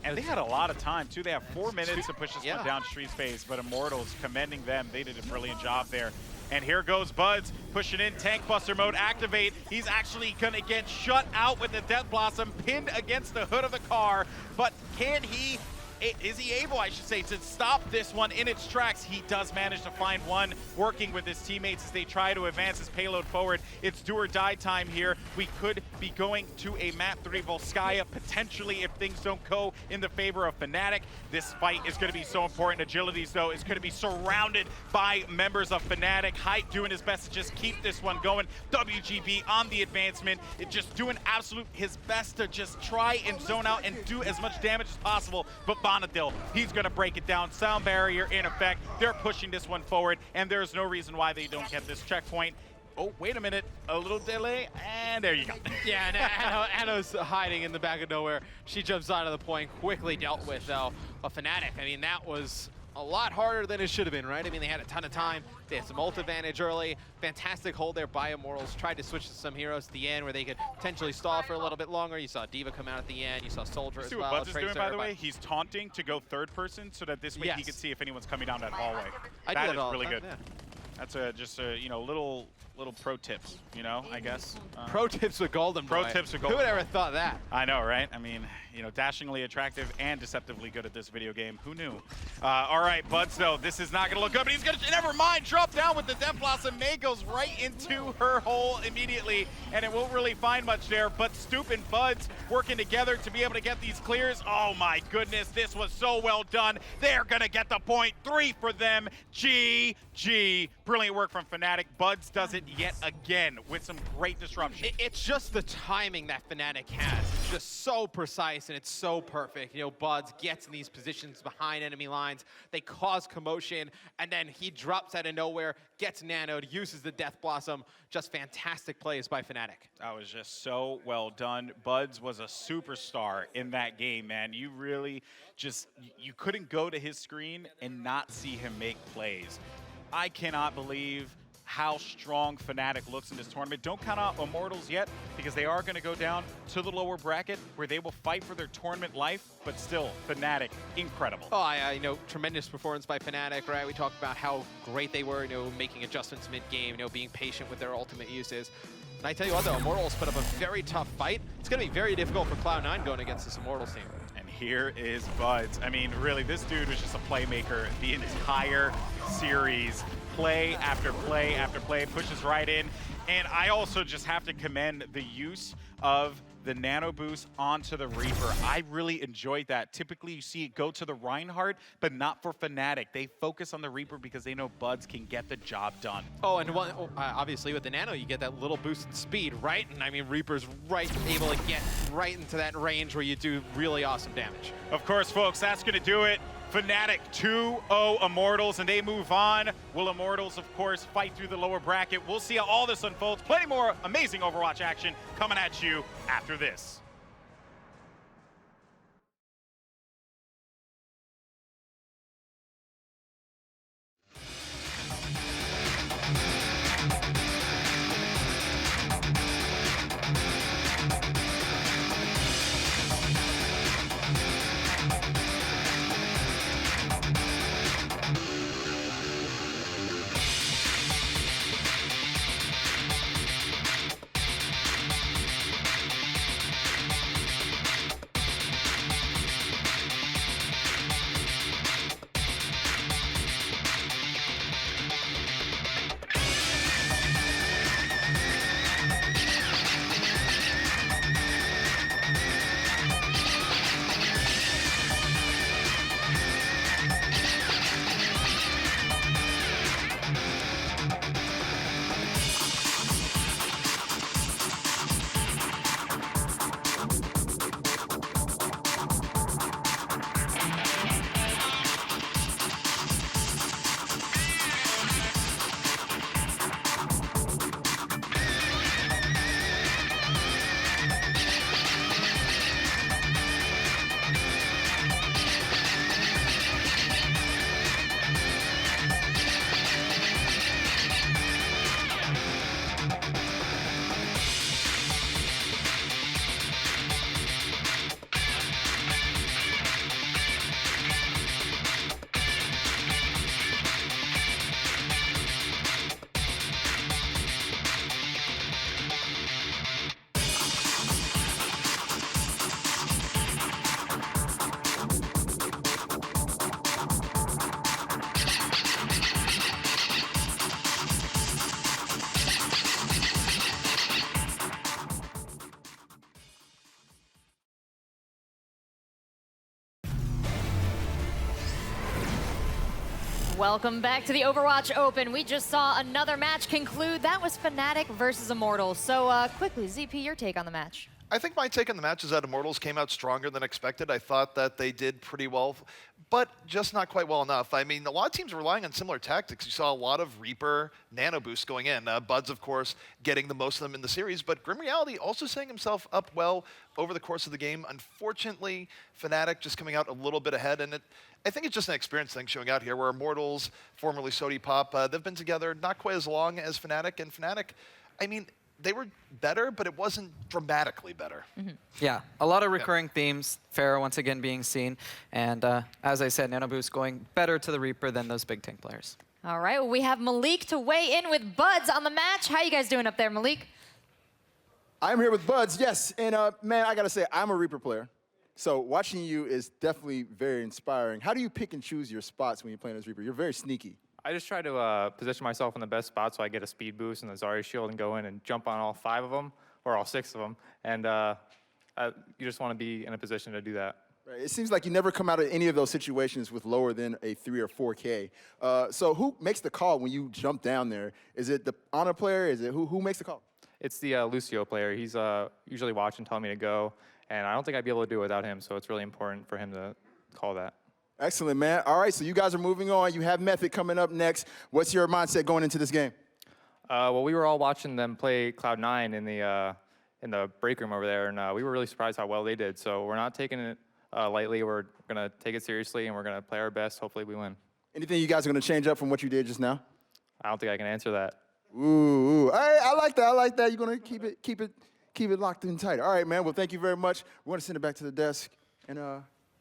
and they had a lot of time, too. They have 4 minutes to push this one downstream phase, but Immortals, commending them. They did a brilliant job there. And here goes Buds, pushing in, Tank Buster mode, activate. He's actually gonna get shut out with the Death Blossom, pinned against the hood of the car. But can he, is he able, I should say, to stop this one in its tracks? He does manage to find one, working with his teammates as they try to advance his payload forward. It's do or die time here. We could be going to a map 3 Volskaya, potentially, if things don't go in the favor of Fnatic. This fight is going to be so important. Agilities, though, is going to be surrounded by members of Fnatic. Hype doing his best to just keep this one going. WGB on the advancement. It just doing his best to just try and zone out and do as much damage as possible. But Bonadil, he's going to break it down. Sound barrier in effect. They're pushing this one forward, and there's no reason why they don't get this checkpoint. Oh, wait a minute. A little delay, and there you go. Yeah, and Anna's hiding in the back of nowhere. She jumps onto the point, quickly dealt with, though. A Fnatic, I mean, that was a lot harder than it should have been, right? I mean, they had a ton of time. They had some ult advantage early. Fantastic hold there by Immortals. Tried to switch to some heroes at the end where they could potentially stall for a little bit longer. You saw D.Va come out at the end. You saw Soldier as well. See what Buds is doing, by the way? He's taunting to go third person so that this way he can see if anyone's coming down that hallway. That is really good. Yeah. That's just a, you know, little pro tips, you know, I guess. Pro tips with Goldenboy. Pro tips with Goldenboy. Who would ever thought that? I know, right? I mean, you know, dashingly attractive and deceptively good at this video game. Who knew? All right, Buds, though, this is not going to look good, but he's going to, never mind, drop down with the Death Blossom. May goes right into her hole immediately, and it won't really find much there, but Stoop and Buds working together to be able to get these clears. Oh, my goodness, this was so well done. They're going to get the point. 3 for them. GG. Brilliant work from Fnatic. Buds does it yet again with some great disruption. It's just the timing that Fnatic has. It's just so precise and it's so perfect. You know, Buds gets in these positions behind enemy lines. They cause commotion, and then he drops out of nowhere, gets nanoed, uses the Death Blossom. Just fantastic plays by Fnatic. That was just so well done. Buds was a superstar in that game, man. You really just, you couldn't go to his screen and not see him make plays. I cannot believe how strong Fnatic looks in this tournament. Don't count out Immortals yet, because they are going to go down to the lower bracket where they will fight for their tournament life, but still, Fnatic, incredible. Oh, you know, tremendous performance by Fnatic, right? We talked about how great they were, you know, making adjustments mid-game, you know, being patient with their ultimate uses. And I tell you what, though, Immortals put up a very tough fight. It's going to be very difficult for Cloud9 going against this Immortals team. And here is Buds. I mean, really, this dude was just a playmaker the entire series. Play after play after play, pushes right in. And I also just have to commend the use of the nano boost onto the Reaper. I really enjoyed that. Typically, you see it go to the Reinhardt, but not for Fnatic. They focus on the Reaper because they know Buds can get the job done. Oh, and obviously with the nano, you get that little boost in speed, right? And I mean, Reaper's right able to get right into that range where you do really awesome damage. Of course, folks, that's going to do it. Fnatic 2-0 Immortals, and they move on. Will Immortals, of course, fight through the lower bracket? We'll see how all this unfolds. Plenty more amazing Overwatch action coming at you after this. Welcome back to the Overwatch Open. We just saw another match conclude. That was Fnatic versus Immortals. So quickly, ZP, your take on the match. I think my take on the match is that Immortals came out stronger than expected. I thought that they did pretty well, but just not quite well enough. I mean, a lot of teams are relying on similar tactics. You saw a lot of Reaper nano boosts going in. Buds, of course, getting the most of them in the series, but Grim Reality also setting himself up well over the course of the game. Unfortunately, Fnatic just coming out a little bit ahead, and I think it's just an experience thing showing out here, where Immortals, formerly Sody Pop, they've been together not quite as long as Fnatic, and Fnatic, I mean, they were better, but it wasn't dramatically better. Yeah, a lot of recurring themes. Pharah once again being seen. And as I said, Nano Boost going better to the Reaper than those big tank players. All right, well, we have Malik to weigh in with Buds on the match. How you guys doing up there, Malik? I'm here with Buds, yes. And man, I gotta say, I'm a Reaper player. So watching you is definitely very inspiring. How do you pick and choose your spots when you're playing as Reaper? You're very sneaky. I just try to position myself in the best spot so I get a speed boost and the Zarya shield and go in and jump on all 5 of them, or all 6 of them. And you just want to be in a position to do that. Right. It seems like you never come out of any of those situations with lower than a 3 or 4K. So who makes the call when you jump down there? Is it the Ana player? Is it who makes the call? It's the Lucio player. He's usually watching, telling me to go. And I don't think I'd be able to do it without him, so it's really important for him to call that. Excellent, man. All right, so you guys are moving on. You have Method coming up next. What's your mindset going into this game? Well, we were all watching them play Cloud9 in the break room over there, and we were really surprised how well they did. So we're not taking it lightly. We're going to take it seriously, and we're going to play our best. Hopefully we win. Anything you guys are going to change up from what you did just now? I don't think I can answer that. Ooh. All right, I like that. I like that. You're going to keep it locked in tight. All right, man. Well, thank you very much. We want to send it back to the desk, and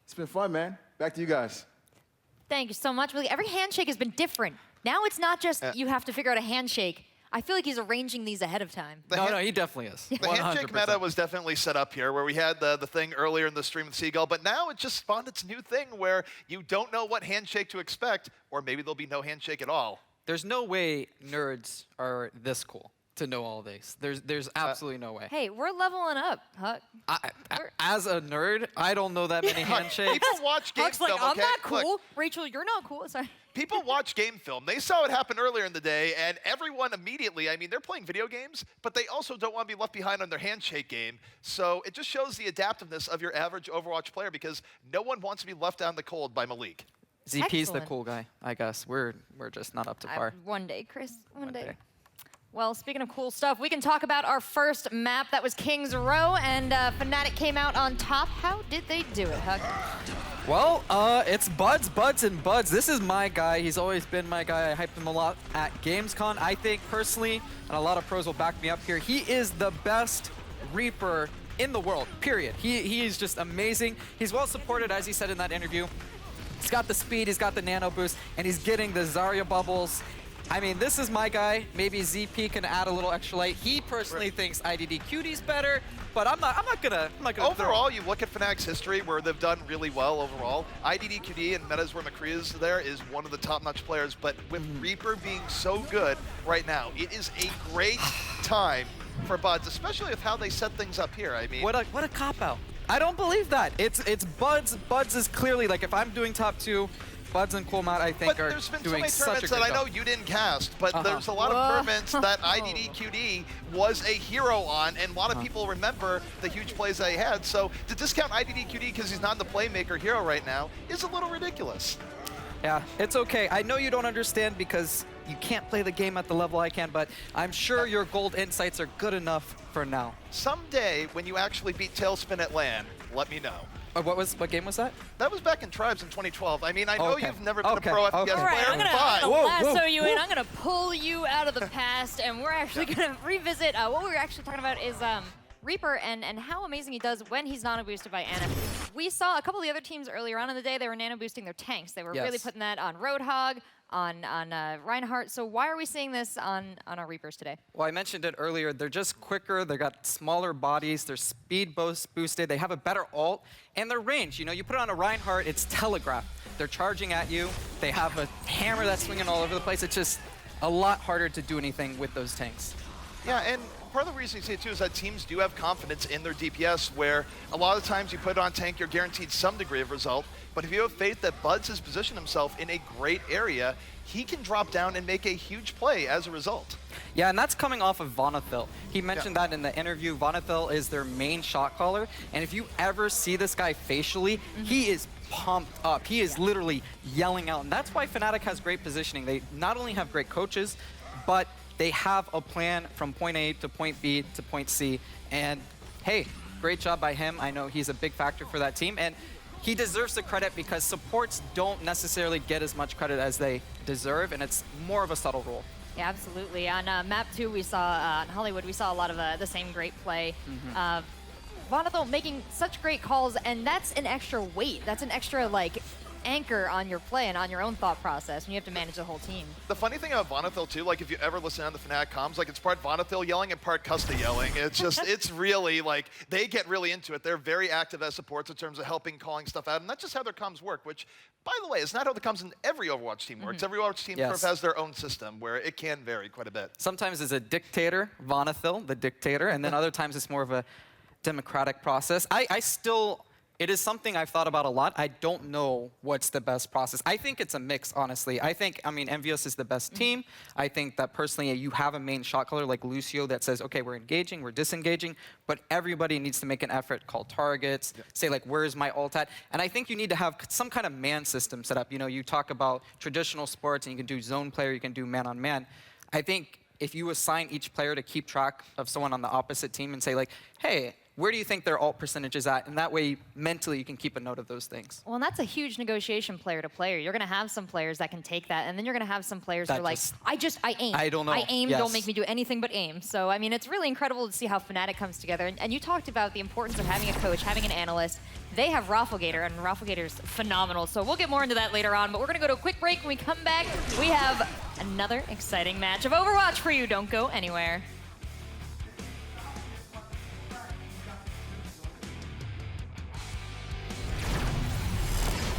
it's been fun, man. Back to you guys. Thank you so much, Malik. Every handshake has been different. Now it's not just you have to figure out a handshake. I feel like he's arranging these ahead of time. No, he definitely is. The handshake meta was definitely set up here, where we had the thing earlier in the stream with Seagull, but now it just spawned its new thing where you don't know what handshake to expect, or maybe there'll be no handshake at all. There's no way nerds are this cool to know all this. There's absolutely no way. Hey, we're leveling up, Huck. As a nerd, I don't know that many handshakes. People watch game Huck's film, like, I'm okay? not cool. Look, Rachel, you're not cool. Sorry. people watch game film. They saw it happen earlier in the day, and everyone immediately, I mean, they're playing video games, but they also don't want to be left behind on their handshake game. So it just shows the adaptiveness of your average Overwatch player, because no one wants to be left out in the cold by Malik. ZP's the cool guy, I guess. We're just not up to par. One day, Chris. One day. Well, speaking of cool stuff, we can talk about our first map. That was King's Row, and Fnatic came out on top. How did they do it, Huck? Well, it's Buds, and Buds. This is my guy. He's always been my guy. I hyped him a lot at Gamescom. I think, personally, and a lot of pros will back me up here, he is the best Reaper in the world, period. He is just amazing. He's well supported, as he said in that interview. He's got the speed, he's got the nano boost, and he's getting the Zarya bubbles. I mean, this is my guy. Maybe ZP can add a little extra light. He personally thinks IDDQD's better, but I'm not gonna Overall, you look at Fnatic's history where they've done really well overall. IDDQD and Mendez where McCree is there is one of the top-notch players, but with Reaper being so good right now, it is a great time for Buds, especially with how they set things up here. I mean, what a cop-out. I don't believe that. It's Buds. Buds is clearly, like, if I'm doing top 2, Buds and Coolmount, I think, are doing such a good job. There's been so many tournaments that I know you didn't cast, but there's a lot of tournaments that IDDQD was a hero on, and a lot of people remember the huge plays that he had. So to discount IDDQD because he's not the playmaker hero right now is a little ridiculous. Yeah, it's okay. I know you don't understand because you can't play the game at the level I can, but I'm sure your gold insights are good enough for now. Someday, when you actually beat Tailspin at LAN, let me know. What game was that? That was back in Tribes in 2012. I mean, I know you've never been a pro FPS All right, player, I'm gonna but... lasso you in. I'm gonna pull you out of the past, and we're actually gonna revisit what we were actually talking about is Reaper and how amazing he does when he's nano boosted by Ana. We saw a couple of the other teams earlier on in the day. They were nano boosting their tanks. They were really putting that on Roadhog, on Reinhardt. So why are we seeing this on our Reapers today? Well, I mentioned it earlier. They're just quicker. They got smaller bodies. They're speed boosted. They have a better ult, and their range. You know, you put on a Reinhardt, it's telegraphed. They're charging at you. They have a hammer that's swinging all over the place. It's just a lot harder to do anything with those tanks. Yeah, and part of the reason you see it too is that teams do have confidence in their DPS, where a lot of times you put it on tank, you're guaranteed some degree of result. But if you have faith that Buds has positioned himself in a great area, he can drop down and make a huge play as a result. Yeah, and that's coming off of Vonethil. He mentioned that in the interview. Vonethil is their main shot caller, and if you ever see this guy facially, he is pumped up. He is literally yelling out, and that's why Fnatic has great positioning. They not only have great coaches, but they have a plan from point A to point B to point C, and hey, great job by him. I know he's a big factor for that team, and he deserves the credit because supports don't necessarily get as much credit as they deserve, and it's more of a subtle role. Yeah, absolutely. On map 2, we saw in Hollywood, we saw a lot of the same great play. Vonethil making such great calls, and that's an extra weight. That's an extra like anchor on your play and on your own thought process when you have to manage the whole team. The funny thing about Vonethil too, like if you ever listen on the Fnatic comms, like it's part Vonethil yelling and part Custa yelling. It's just, it's really like, they get really into it. They're very active as supports in terms of helping, calling stuff out, and that's just how their comms work, which, by the way, is not how the comms in every Overwatch team works. Every Overwatch team sort of has their own system where it can vary quite a bit. Sometimes it's a dictator, Vonethil, the dictator, and then other times it's more of a democratic process. I still, it is something I've thought about a lot. I don't know what's the best process. I think it's a mix, honestly. I mean, EnvyUs is the best team. I think that personally you have a main shot caller like Lucio that says, okay, we're engaging, we're disengaging, but everybody needs to make an effort, call targets, say like, where's my ult at? And I think you need to have some kind of man system set up. You know, you talk about traditional sports and you can do zone player, you can do man on man. I think if you assign each player to keep track of someone on the opposite team and say like, hey, where do you think their ult percentage is at? And that way, mentally, you can keep a note of those things. Well, and that's a huge negotiation player to player. You're going to have some players that can take that, and then you're going to have some players that are like, I aim. I don't know. I aim, don't make me do anything but aim. So, I mean, it's really incredible to see how Fnatic comes together. And you talked about the importance of having a coach, having an analyst. They have Rafflegator, and Rafflegator's phenomenal. So we'll get more into that later on, but we're going to go to a quick break. When we come back, we have another exciting match of Overwatch for you. Don't go anywhere.